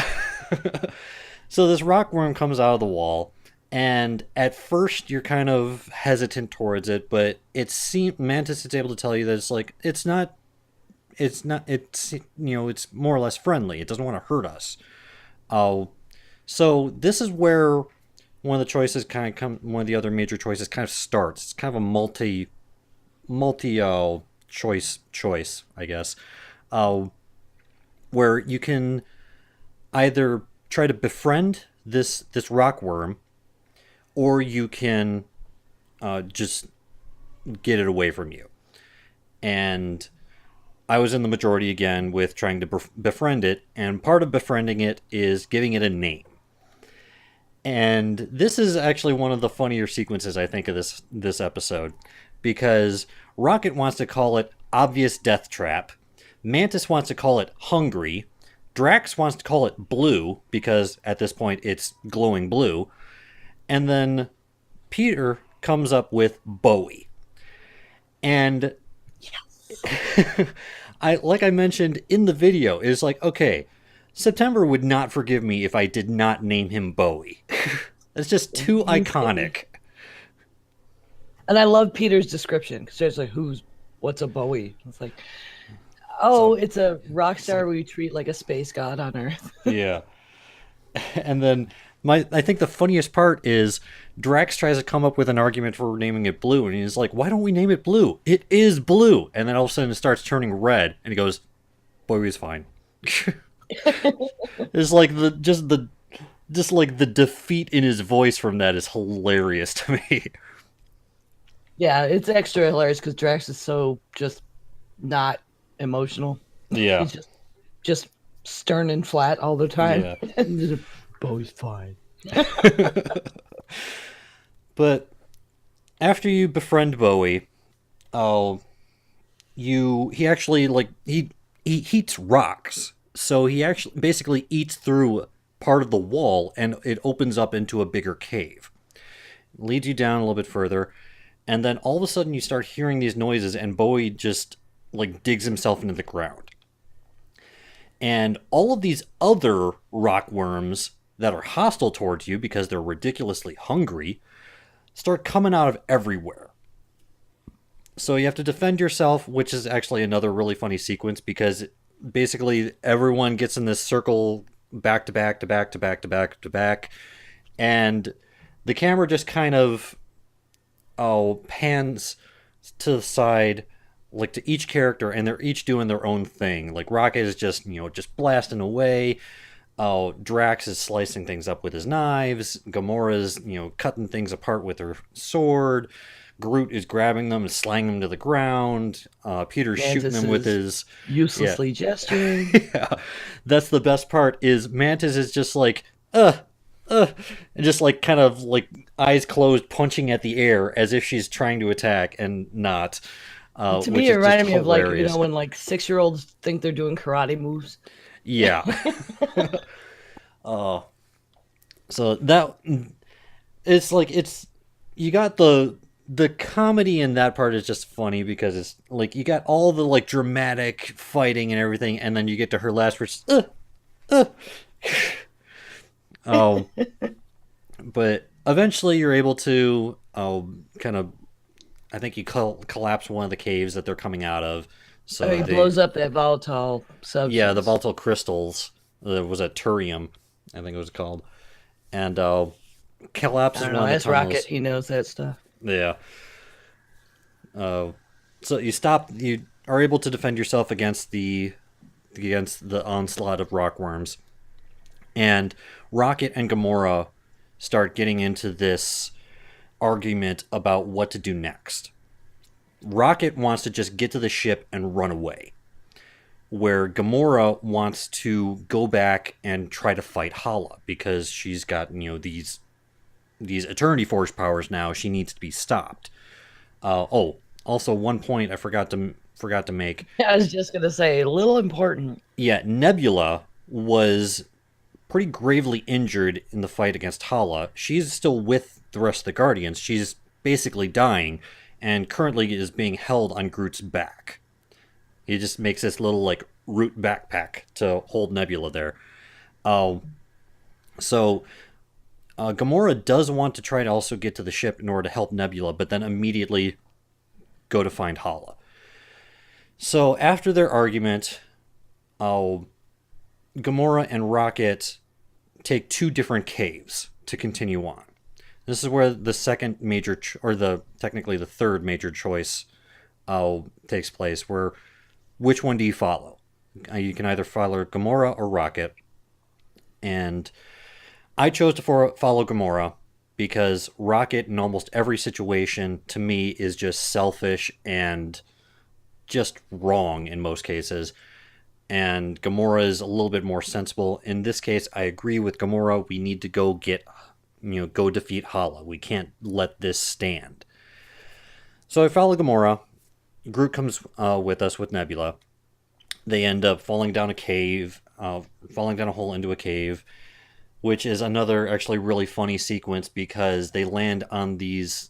Speaker 1: So this rock worm comes out of the wall, and at first you're kind of hesitant towards it, but Mantis is able to tell you that it's it's more or less friendly. It doesn't want to hurt us. So this is where one of the choices one of the other major choices kind of starts. It's kind of a multi choice, I guess, where you can either try to befriend this rock worm, or you can just get it away from you. And I was in the majority again with trying to befriend it, and part of befriending it is giving it a name. And this is actually one of the funnier sequences, I think, of this episode, because Rocket wants to call it Obvious Death Trap, Mantis wants to call it Hungry, Drax wants to call it Blue, because at this point it's glowing blue, and then Peter comes up with Bowie. And like I mentioned in the video, it's like, okay, September would not forgive me if I did not name him Bowie. It's just too iconic.
Speaker 2: And I love Peter's description because there's like, who's what's a Bowie? It's like,
Speaker 1: So,
Speaker 2: oh, it's a rock star we treat like a space god on Earth.
Speaker 1: yeah. And then I think the funniest part is Drax tries to come up with an argument for naming it blue, and he's like, "Why don't we name it blue? It is blue." And then all of a sudden it starts turning red, and he goes, "Bowie's fine." It's like just like the defeat in his voice from that is hilarious to me.
Speaker 2: Yeah, it's extra hilarious because Drax is so just not emotional.
Speaker 1: Yeah,
Speaker 2: He's just stern and flat all the time.
Speaker 1: yeah.
Speaker 2: And just, Bowie's fine.
Speaker 1: But after you befriend Bowie, oh, he actually like he heats rocks, so he actually basically eats through part of the wall, and it opens up into a bigger cave. It leads you down a little bit further, and then all of a sudden you start hearing these noises, and Bowie just like digs himself into the ground. And all of these other rock worms that are hostile towards you because they're ridiculously hungry start coming out of everywhere. So you have to defend yourself, which is actually another really funny sequence because basically everyone gets in this circle back to back to back to back to back to back, and the camera just kind of pans to the side like to each character, and they're each doing their own thing. Like Rocket is just just blasting away. Oh, Drax is slicing things up with his knives. Gamora's cutting things apart with her sword. Groot is grabbing them and slanging them to the ground. Peter's
Speaker 2: Mantis
Speaker 1: shooting them with
Speaker 2: is
Speaker 1: his
Speaker 2: uselessly gesturing.
Speaker 1: yeah. That's the best part. Is Mantis is just like and just like kind of like eyes closed, punching at the air as if she's trying to attack and not.
Speaker 2: To
Speaker 1: Which
Speaker 2: me, it
Speaker 1: is just
Speaker 2: reminded me of like
Speaker 1: hilarious.
Speaker 2: when like 6-year-olds think they're doing karate moves.
Speaker 1: Yeah. So that it's like it's you got the comedy in that part is just funny because it's like you got all the like dramatic fighting and everything, and then you get to her last words. Oh, but eventually you're able to kind of I think you collapse one of the caves that they're coming out of. So
Speaker 2: He blows up that volatile substance.
Speaker 1: yeah, the volatile crystals. Was a Turium, I think it was called, and collapses
Speaker 2: I don't
Speaker 1: one
Speaker 2: know.
Speaker 1: of the
Speaker 2: That's
Speaker 1: tunnels.
Speaker 2: Rocket. He knows that stuff.
Speaker 1: Yeah. So you stop. You are able to defend yourself against the onslaught of rockworms, and Rocket and Gamora start getting into this argument about what to do next. Rocket wants to just get to the ship and run away, where Gamora wants to go back and try to fight Hala because she's got these Eternity Force powers now. She needs to be stopped. Also one point I forgot to make.
Speaker 2: I was just gonna say, a little important.
Speaker 1: Yeah, Nebula was pretty gravely injured in the fight against Hala. She's still with the rest of the Guardians. She's basically dying, and currently is being held on Groot's back. He just makes this little like root backpack to hold Nebula there. So Gamora does want to try to also get to the ship in order to help Nebula, but then immediately go to find Hala. So after their argument, Gamora and Rocket take two different caves to continue on. This is where the second major, technically the third major choice takes place, where which one do you follow? You can either follow Gamora or Rocket. And I chose to follow Gamora because Rocket in almost every situation to me is just selfish and just wrong in most cases. And Gamora is a little bit more sensible. In this case, I agree with Gamora. We need to go go defeat Hala. We can't let this stand. So I follow Gamora. Groot comes with us with Nebula. They end up falling down a hole into a cave, which is another actually really funny sequence because they land on these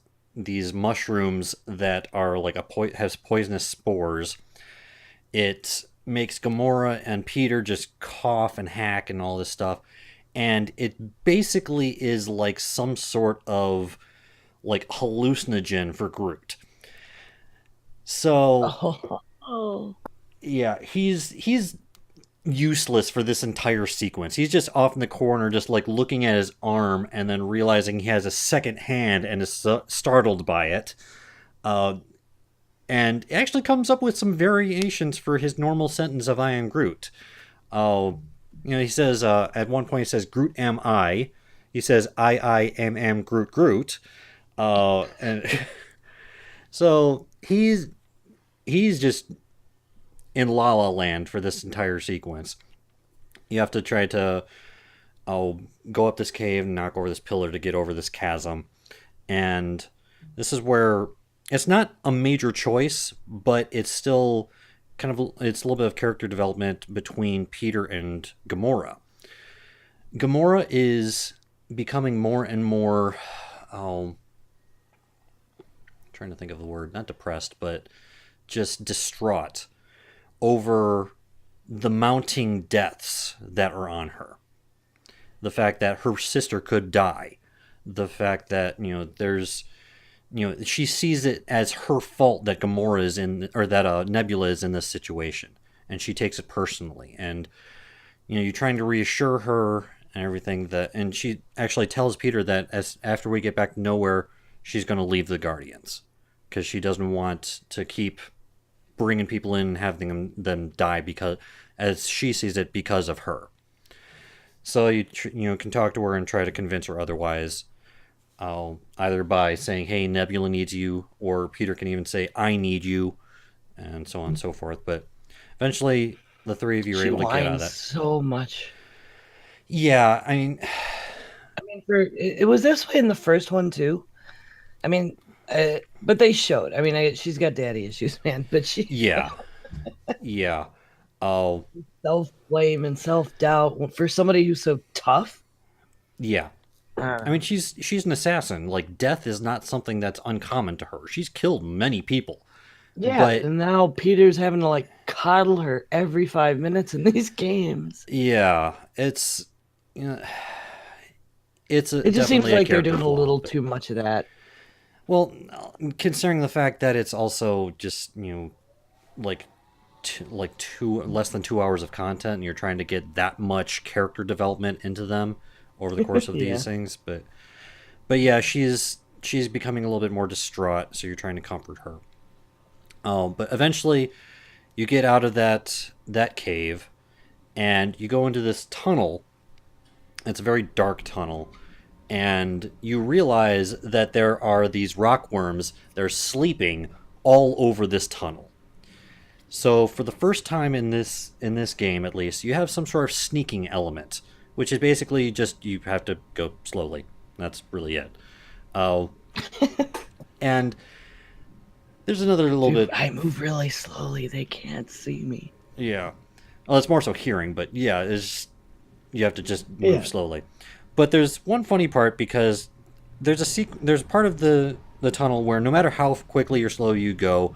Speaker 1: mushrooms that are like has poisonous spores. It makes Gamora and Peter just cough and hack and all this stuff, and it basically is like some sort of like hallucinogen for Groot. So
Speaker 2: Oh.
Speaker 1: yeah, he's useless for this entire sequence. He's just off in the corner, just like looking at his arm, and then realizing he has a second hand and is startled by it. Uh, and actually comes up with some variations for his normal sentence of "I am Groot." Uh, he says at one point he says "Groot am I." He says I am Groot Groot." And so he's just in La La Land for this entire sequence. You have to try to go up this cave and knock over this pillar to get over this chasm. And this is where it's not a major choice, but it's still it's a little bit of character development between Peter and Gamora. Gamora is becoming more and more trying to think of the word, not depressed, but just distraught over the mounting deaths that are on her. The fact that her sister could die. The fact that, she sees it as her fault that Gamora is in, or that Nebula is in this situation. And she takes it personally. And, you're trying to reassure her and everything and she actually tells Peter that after we get back to nowhere, she's going to leave the Guardians. Because she doesn't want to keep bringing people in and having them die because, as she sees it, because of her. So you can talk to her and try to convince her otherwise, either by saying, "Hey, Nebula needs you," or Peter can even say, "I need you," and so on and so forth. But eventually, the three of you are able to get out of that.
Speaker 2: So much.
Speaker 1: Yeah,
Speaker 2: it was this way in the first one too. I mean, but they showed. I mean, she's got daddy issues, man. But
Speaker 1: yeah.
Speaker 2: Self-blame and self-doubt for somebody who's so tough.
Speaker 1: Yeah. I mean, she's an assassin. Like, death is not something that's uncommon to her. She's killed many people.
Speaker 2: Yeah,
Speaker 1: but
Speaker 2: and now Peter's having to like coddle her every 5 minutes in these games.
Speaker 1: Yeah, it's
Speaker 2: it just seems like they're doing a little too much of that.
Speaker 1: Well, considering the fact that it's also just like less than 2 hours of content, and you're trying to get that much character development into them over the course of these things, but yeah, she's becoming a little bit more distraught, so you're trying to comfort her. But eventually, you get out of that cave, and you go into this tunnel. It's a very dark tunnel, and you realize that there are these rockworms that are sleeping all over this tunnel. So for the first time in this game, at least, you have some sort of sneaking element, which is basically just you have to go slowly. That's really it. And there's another little bit.
Speaker 2: I move really slowly; they can't see me.
Speaker 1: Yeah, well, it's more so hearing, but yeah, you have to just move slowly. But there's one funny part because there's a part of the tunnel where no matter how quickly or slow you go,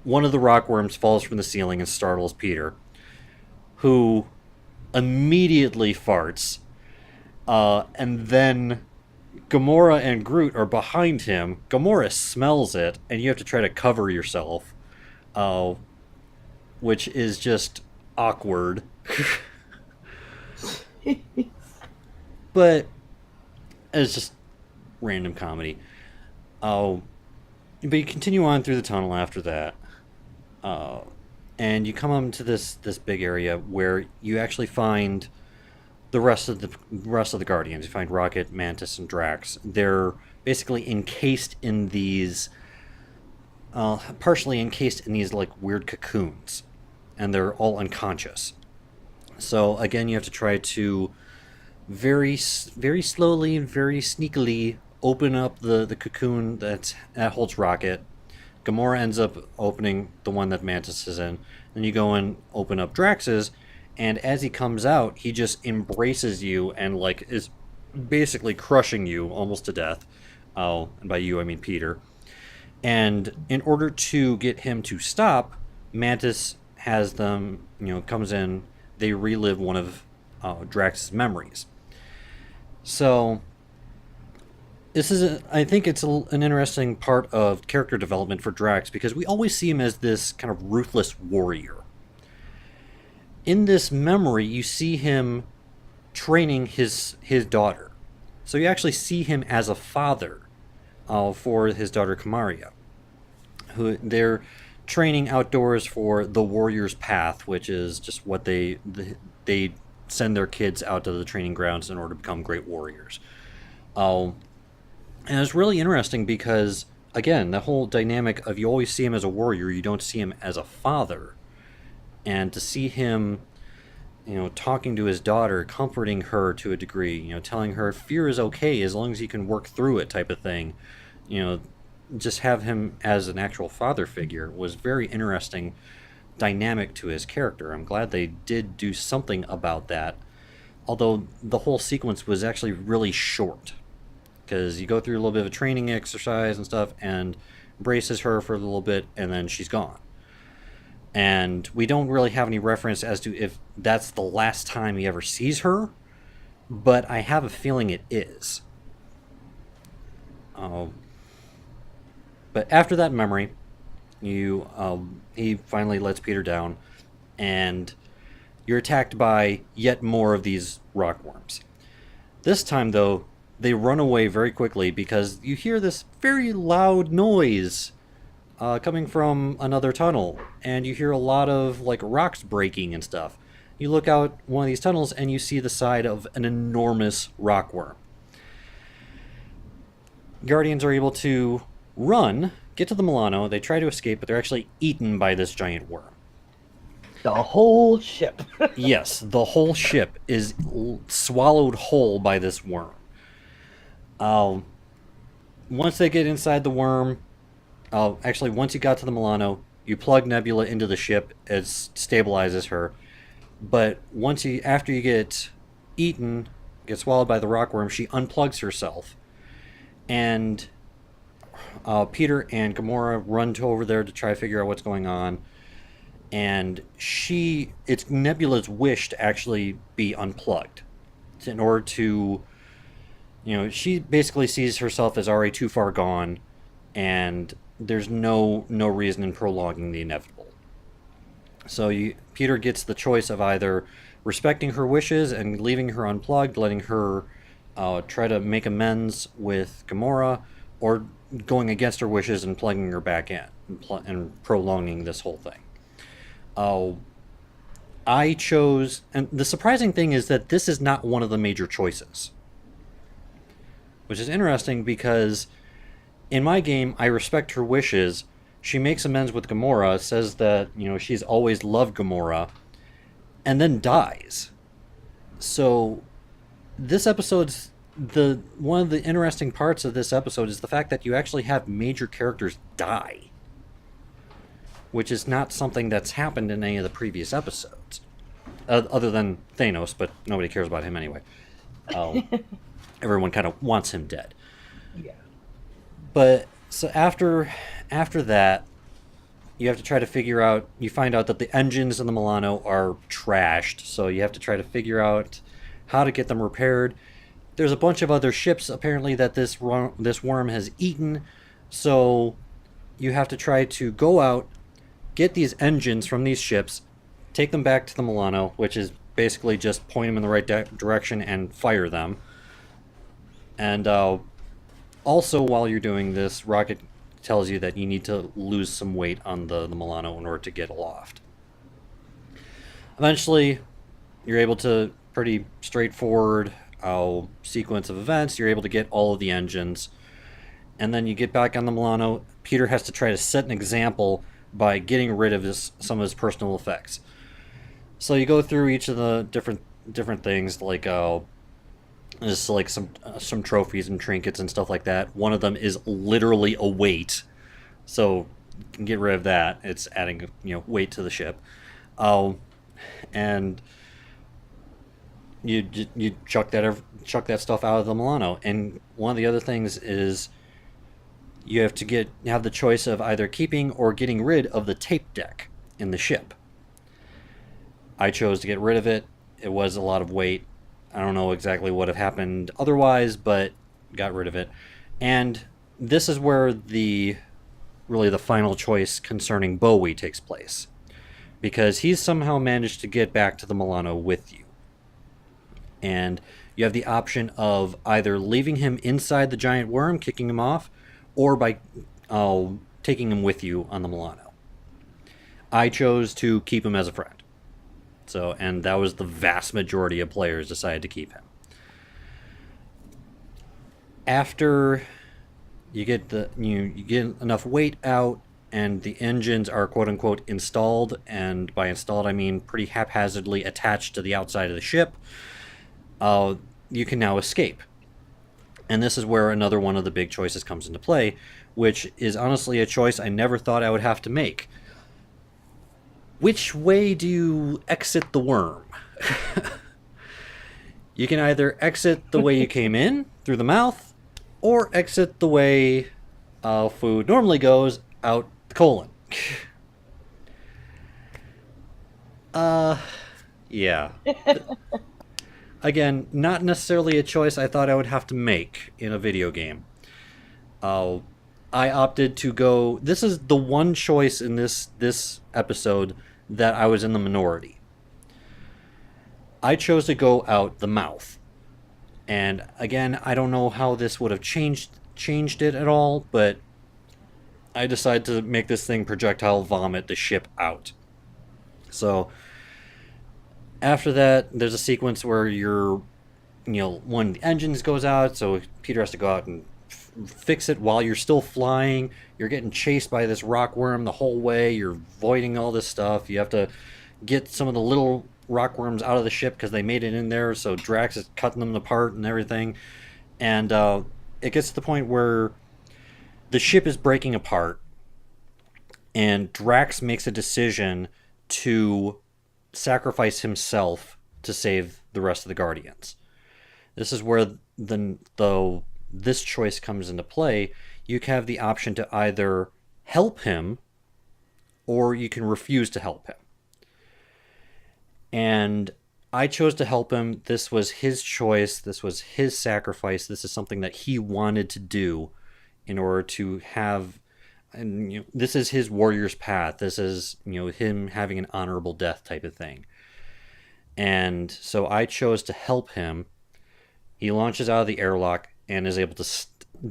Speaker 1: one of the rockworms falls from the ceiling and startles Peter, who immediately farts, and then Gamora and Groot are behind him. Gamora smells it, and you have to try to cover yourself, which is just awkward. But it's just random comedy. But you continue on through the tunnel after that, and you come up to this big area where you actually find the rest of the Guardians. You find Rocket, Mantis, and Drax. They're basically encased in these, partially encased in these like weird cocoons, and they're all unconscious. So again, you have to try to very slowly and very sneakily open up the cocoon that holds Rocket. Gamora ends up opening the one that Mantis is in. Then you go and open up Drax's, and as he comes out, he just embraces you and like is basically crushing you almost to death. Oh, and by you I mean Peter. And in order to get him to stop, Mantis has them, comes in. They relive one of Drax's memories. So I think it's an interesting part of character development for Drax because we always see him as this kind of ruthless warrior. In this memory, you see him training his daughter, so you actually see him as a father for his daughter Kamaria, who they're training outdoors for the warrior's path, which is just what they send their kids out to the training grounds in order to become great warriors. Um, and it's really interesting because again, the whole dynamic of you always see him as a warrior, you don't see him as a father, and to see him, talking to his daughter, comforting her to a degree, telling her fear is okay as long as you can work through it, type of thing. You know, just have him as an actual father figure was very interesting dynamic to his character. I'm glad they did do something about that. Although the whole sequence was actually really short, because you go through a little bit of a training exercise and stuff, and braces her for a little bit, and then she's gone. And we don't really have any reference as to if that's the last time he ever sees her, but I have a feeling it is. But after that memory, he finally lets Peter down, and you're attacked by yet more of these rockworms. This time, though, they run away very quickly because you hear this very loud noise coming from another tunnel, and you hear a lot of like rocks breaking and stuff. You look out one of these tunnels and you see the side of an enormous rockworm. Guardians are able to run, get to the Milano. They try to escape, but they're actually eaten by this giant worm.
Speaker 2: The whole ship.
Speaker 1: Yes, the whole ship is swallowed whole by this worm. Once they get inside the worm, once you got to the Milano, you plug Nebula into the ship. It stabilizes her. But after you get eaten, get swallowed by the rockworm, she unplugs herself, and Peter and Gamora run over there to try to figure out what's going on. And it's Nebula's wish to actually be unplugged, in order to, she basically sees herself as already too far gone, and there's no reason in prolonging the inevitable. So Peter gets the choice of either respecting her wishes and leaving her unplugged, letting her try to make amends with Gamora, or going against her wishes and plugging her back in and prolonging this whole thing. I chose, and the surprising thing is that this is not one of the major choices, which is interesting because in my game, I respect her wishes. She makes amends with Gamora, says that, she's always loved Gamora, and then dies. So this episode's one of the interesting parts of this episode is the fact that you actually have major characters die, which is not something that's happened in any of the previous episodes, other than Thanos, but nobody cares about him anyway. Everyone kind of wants him dead.
Speaker 2: Yeah.
Speaker 1: But so after that, you have to try to figure out. You find out that the engines in the Milano are trashed, so you have to try to figure out how to get them repaired. There's a bunch of other ships apparently that this worm has eaten, so you have to try to go out, get these engines from these ships, take them back to the Milano, which is basically just point them in the right direction and fire them. And also, while you're doing this, Rocket tells you that you need to lose some weight on the Milano in order to get aloft. Eventually, you're able to, pretty straightforward sequence of events, you're able to get all of the engines. And then you get back on the Milano. Peter has to try to set an example by getting rid of some of his personal effects. So you go through each of the different things, like just like some trophies and trinkets and stuff like that. One of them is literally a weight, so you can get rid of that. It's adding weight to the ship, and you chuck that stuff out of the Milano. And one of the other things is you have to have the choice of either keeping or getting rid of the tape deck in the ship. I chose to get rid of it. It was a lot of weight. I don't know exactly what have happened otherwise, but got rid of it. And this is where the final choice concerning Bowie takes place, because he's somehow managed to get back to the Milano with you. And you have the option of either leaving him inside the giant worm, kicking him off, or by taking him with you on the Milano. I chose to keep him as a friend. So, and that was the vast majority of players decided to keep him. After you get you get enough weight out and the engines are quote unquote installed, and by installed I mean pretty haphazardly attached to the outside of the ship, you can now escape. And this is where another one of the big choices comes into play, which is honestly a choice I never thought I would have to make. Which way do you exit the worm? You can either exit the way you came in, through the mouth, or exit the way food normally goes, out the colon. Yeah. Again, not necessarily a choice I thought I would have to make in a video game. I opted to go... This is the one choice in this episode that I was in the minority. I chose to go out the mouth. And again, I don't know how this would have changed it at all, but I decided to make this thing projectile vomit the ship out. So after that, there's a sequence where one of the engines goes out, so Peter has to go out and fix it while you're still flying. You're getting chased by this rock worm the whole way. You're avoiding all this stuff. You have to get some of the little rock worms out of the ship because they made it in there, so Drax is cutting them apart and everything. And it gets to the point where the ship is breaking apart, and Drax makes a decision to sacrifice himself to save the rest of the Guardians. This is where this choice comes into play. You can have the option to either help him, or you can refuse to help him. And I chose to help him. This was his choice. This was his sacrifice. This is something that he wanted to do in order to have... And this is his warrior's path. This is him having an honorable death type of thing. And so I chose to help him. He launches out of the airlock and is able to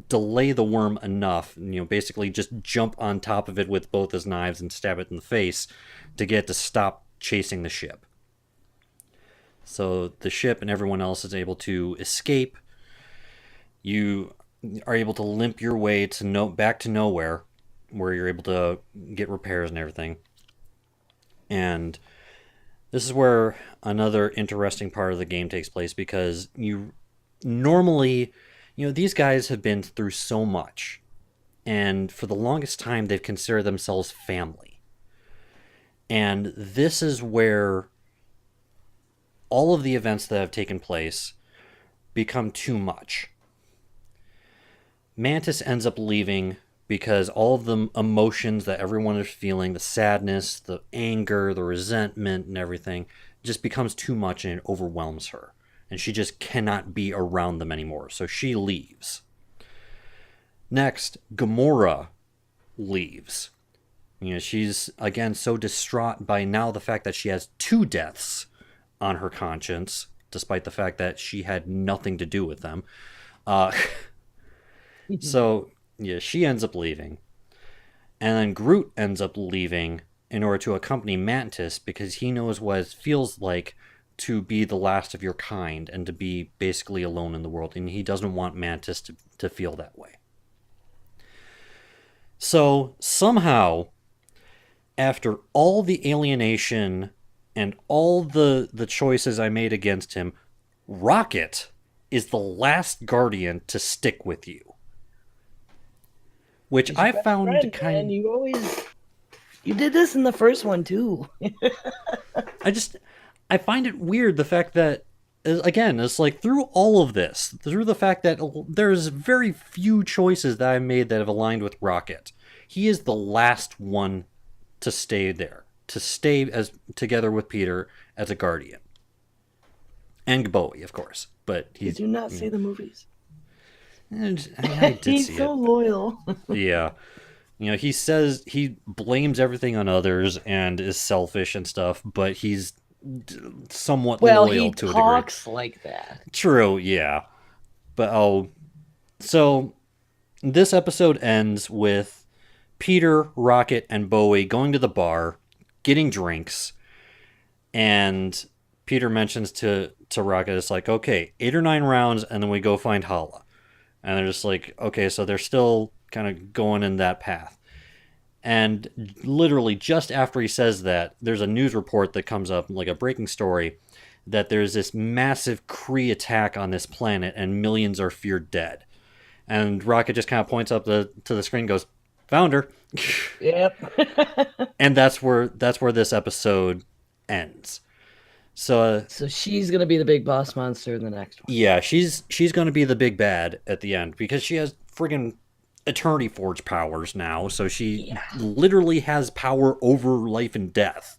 Speaker 1: delay the worm enough, basically just jump on top of it with both his knives and stab it in the face to get it to stop chasing the ship. So the ship and everyone else is able to escape. You are able to limp your way back to nowhere, where you're able to get repairs and everything. And this is where another interesting part of the game takes place, because you normally, these guys have been through so much, and for the longest time they've considered themselves family. And this is where all of the events that have taken place become too much. Mantis ends up leaving because all of the emotions that everyone is feeling, the sadness, the anger, the resentment, and everything, just becomes too much, and it overwhelms her. And she just cannot be around them anymore, so she leaves. Next, Gamora leaves. She's, again, so distraught by now the fact that she has 2 deaths on her conscience, despite the fact that she had nothing to do with them. So, yeah, she ends up leaving. And then Groot ends up leaving in order to accompany Mantis, because he knows what it feels like to be the last of your kind and to be basically alone in the world. And he doesn't want Mantis to feel that way. So, somehow, after all the alienation and all the choices I made against him, Rocket is the last Guardian to stick with you. Which I found kind of...
Speaker 2: You did this in the first one too.
Speaker 1: I find it weird, the fact that, again, it's like through all of this, through the fact that there's very few choices that I made that have aligned with Rocket. He is the last one to stay there, to stay together with Peter as a Guardian. And Bowie, of course. But
Speaker 2: Did you not see the movies?
Speaker 1: And I did
Speaker 2: He's
Speaker 1: see
Speaker 2: so
Speaker 1: it.
Speaker 2: loyal.
Speaker 1: Yeah. He says he blames everything on others and is selfish and stuff, but he's somewhat
Speaker 2: Well,
Speaker 1: loyal
Speaker 2: he
Speaker 1: to a degree.
Speaker 2: talks like that.
Speaker 1: True, yeah. But so this episode ends with Peter, Rocket, and Bowie going to the bar, getting drinks, and Peter mentions to Rocket, it's like, okay, 8 or 9 rounds, and then we go find Hala. And they're just like, okay, so they're still kind of going in that path. And literally just after he says that, there's a news report that comes up, like a breaking story, that there's this massive Kree attack on this planet and millions are feared dead. And Rocket just kind of points up to the screen and goes, found her.
Speaker 2: Yep.
Speaker 1: And that's where this episode ends. So
Speaker 2: So she's gonna be the big boss monster in the next one.
Speaker 1: yeah, she's going to be the big bad at the end because she has friggin' Eternity Forge powers now, so she
Speaker 2: Yeah.
Speaker 1: literally has power over life and death.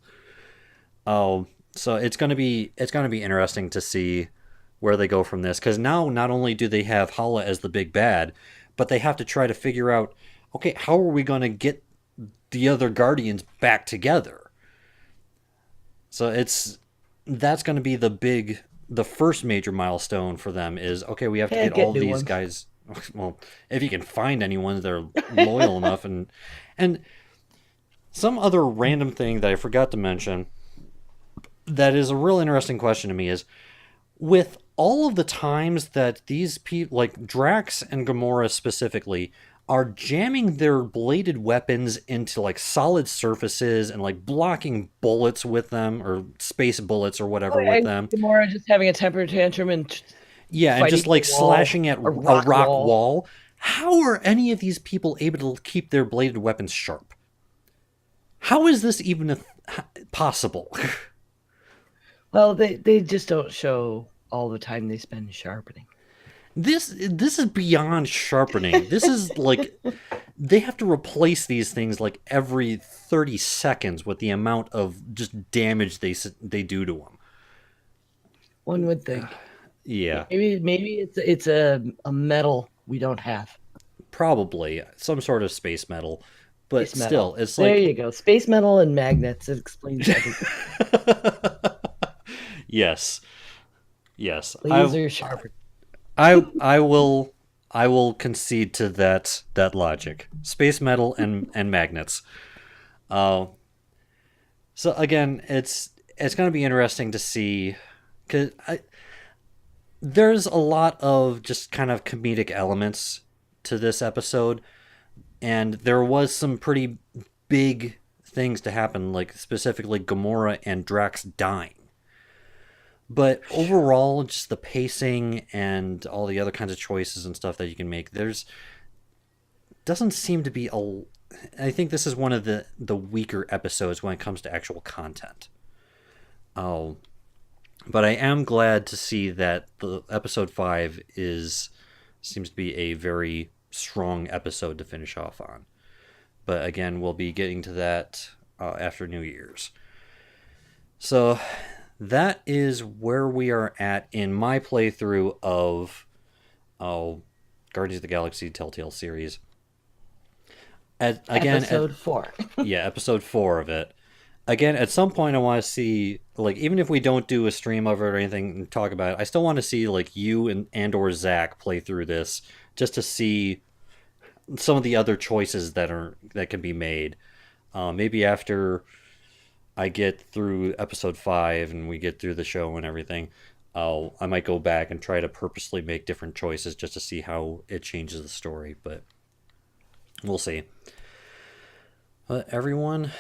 Speaker 1: Oh, so it's gonna be interesting to see where they go from this because now not only do they have Hala as the big bad, but they have to try to figure out, okay, how are we going to get the other Guardians back together? So that's going to be the first major milestone for them is, okay, we have to get all
Speaker 2: new
Speaker 1: these
Speaker 2: ones.
Speaker 1: guys. Well, if you can find anyone that are loyal enough, and some other random thing that I forgot to mention that is a real interesting question to me is, with all of the times that these people, like Drax and Gamora specifically, are jamming their bladed weapons into like solid surfaces and like blocking bullets with them or space bullets or whatever with
Speaker 2: And
Speaker 1: them.
Speaker 2: Gamora just having a temper tantrum and
Speaker 1: Yeah, and
Speaker 2: fighting
Speaker 1: just like
Speaker 2: a wall,
Speaker 1: slashing at
Speaker 2: a
Speaker 1: a
Speaker 2: rock
Speaker 1: rock
Speaker 2: wall.
Speaker 1: wall. How are any of these people able to keep their bladed weapons sharp? How is this even possible?
Speaker 2: Well, they just don't show all the time they spend sharpening.
Speaker 1: This is beyond sharpening. This is like they have to replace these things like every 30 seconds with the amount of just damage they do to them.
Speaker 2: One would think.
Speaker 1: Yeah,
Speaker 2: Maybe it's a metal we don't have.
Speaker 1: probably some sort of space metal, but
Speaker 2: Space metal.
Speaker 1: still, it's
Speaker 2: There
Speaker 1: like
Speaker 2: you go. Space metal and magnets. It explains everything.
Speaker 1: yes, yes.
Speaker 2: Laser sharper.
Speaker 1: I will concede to that logic. Space metal and magnets. Uh, so again, it's going to be interesting to see because there's a lot of just kind of comedic elements to this episode, and there was some pretty big things to happen, like specifically Gamora and Drax dying. But overall, just the pacing and all the other kinds of choices and stuff that you can make, there's doesn't seem to be a. I think this is one of the weaker episodes when it comes to actual content. Oh, but I am glad to see that the episode 5 seems to be a very strong episode to finish off on. But again, we'll be getting to that after New Year's. So that is where we are at in my playthrough of Guardians of the Galaxy Telltale Series.
Speaker 2: Episode 4.
Speaker 1: Yeah, episode 4 of it. Again, at some point I want to see, like, even if we don't do a stream of it or anything and talk about it, I still want to see, like, you and or Zach play through this just to see some of the other choices that can be made. Maybe after I get through episode 5 and we get through the show and everything, I might go back and try to purposely make different choices just to see how it changes the story, but we'll see. But everyone,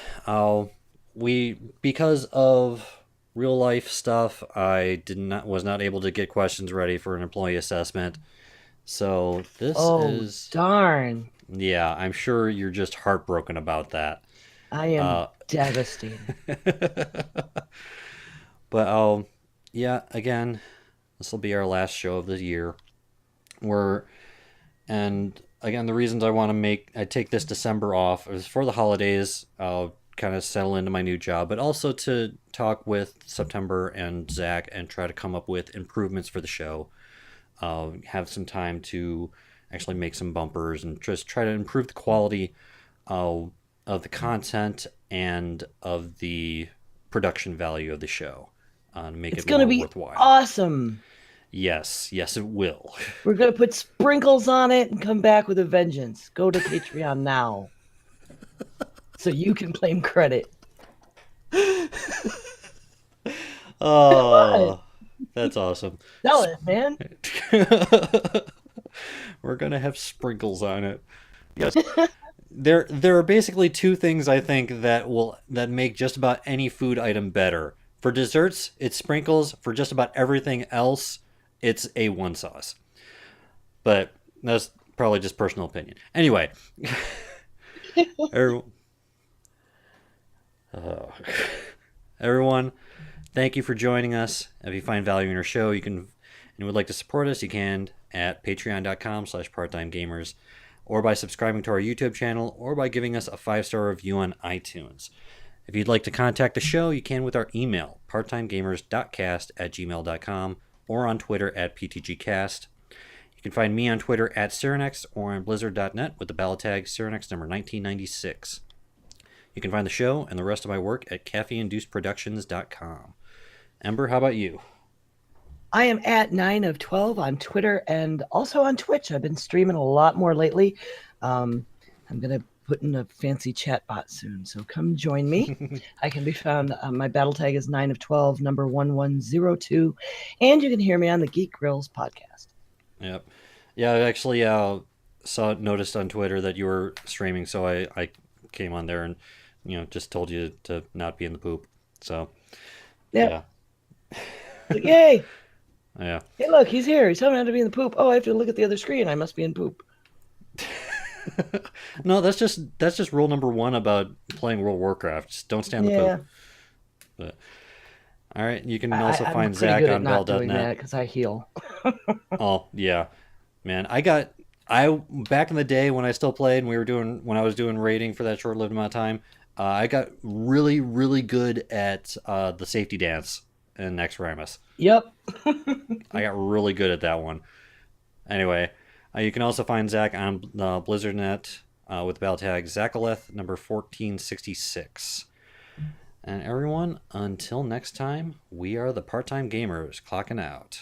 Speaker 1: because of real life stuff, I was not able to get questions ready for an employee assessment. So this is
Speaker 2: darn.
Speaker 1: Yeah, I'm sure you're just heartbroken about that.
Speaker 2: I am devastated.
Speaker 1: But yeah, again, this will be our last show of the year. And again, the reasons I take this December off is for the holidays. I'll kind of settle into my new job, but also to talk with September and Zach and try to come up with improvements for the show. Have some time to actually make some bumpers and just try to improve the quality of the content and of the production value of the show to make
Speaker 2: It's
Speaker 1: it
Speaker 2: gonna
Speaker 1: more
Speaker 2: be
Speaker 1: worthwhile.
Speaker 2: awesome.
Speaker 1: Yes, it will.
Speaker 2: We're gonna put sprinkles on it and come back with a vengeance. Go to Patreon now, so you can claim credit.
Speaker 1: Oh, that's awesome.
Speaker 2: Sell it, man.
Speaker 1: We're gonna have sprinkles on it. Yes. There are basically two things I think that make just about any food item better. For desserts, it's sprinkles. For just about everything else, it's A1 sauce. But that's probably just personal opinion. Anyway, every- oh. Everyone, thank you for joining us. If you find value in our show, you can and would like to support us, you can at patreon.com/parttimegamers, or by subscribing to our YouTube channel, or by giving us a 5-star review on iTunes. If you'd like to contact the show, you can with our email, parttimegamers.cast@gmail.com, or on Twitter at PTGcast. You can find me on Twitter at Searanex or on blizzard.net with the ballot tag Searanex number 1996. You can find the show and the rest of my work at caffeinducedproductions.com. Ember, how about you?
Speaker 2: I am at 9of12 on Twitter and also on Twitch. I've been streaming a lot more lately. I'm going to put in a fancy chat bot soon, so come join me. I can be found, my battle tag is 9of12, number 1102, and you can hear me on the Geek Grills podcast.
Speaker 1: Yep. Yeah, I actually noticed on Twitter that you were streaming, so I came on there and just told you to not be in the poop. So,
Speaker 2: yep. Yeah. Like, yay!
Speaker 1: Yeah.
Speaker 2: Hey, look, he's here. He's telling me how to be in the poop. Oh, I have to look at the other screen. I must be in poop.
Speaker 1: No, that's just rule number 1 about playing World of Warcraft. Just don't stand in the poop. But all right, you can also find Zach on bell.net
Speaker 2: because I heal.
Speaker 1: Oh yeah, man. I back in the day when I still played and when I was doing raiding for that short-lived amount of time, I got really, really good at the safety dance in Extremis.
Speaker 2: Yep.
Speaker 1: I got really good at that one. Anyway, you can also find Zach on BlizzardNet with the battle tag Zachaleth number 1466. And everyone, until next time, we are the Part-Time Gamers clocking out.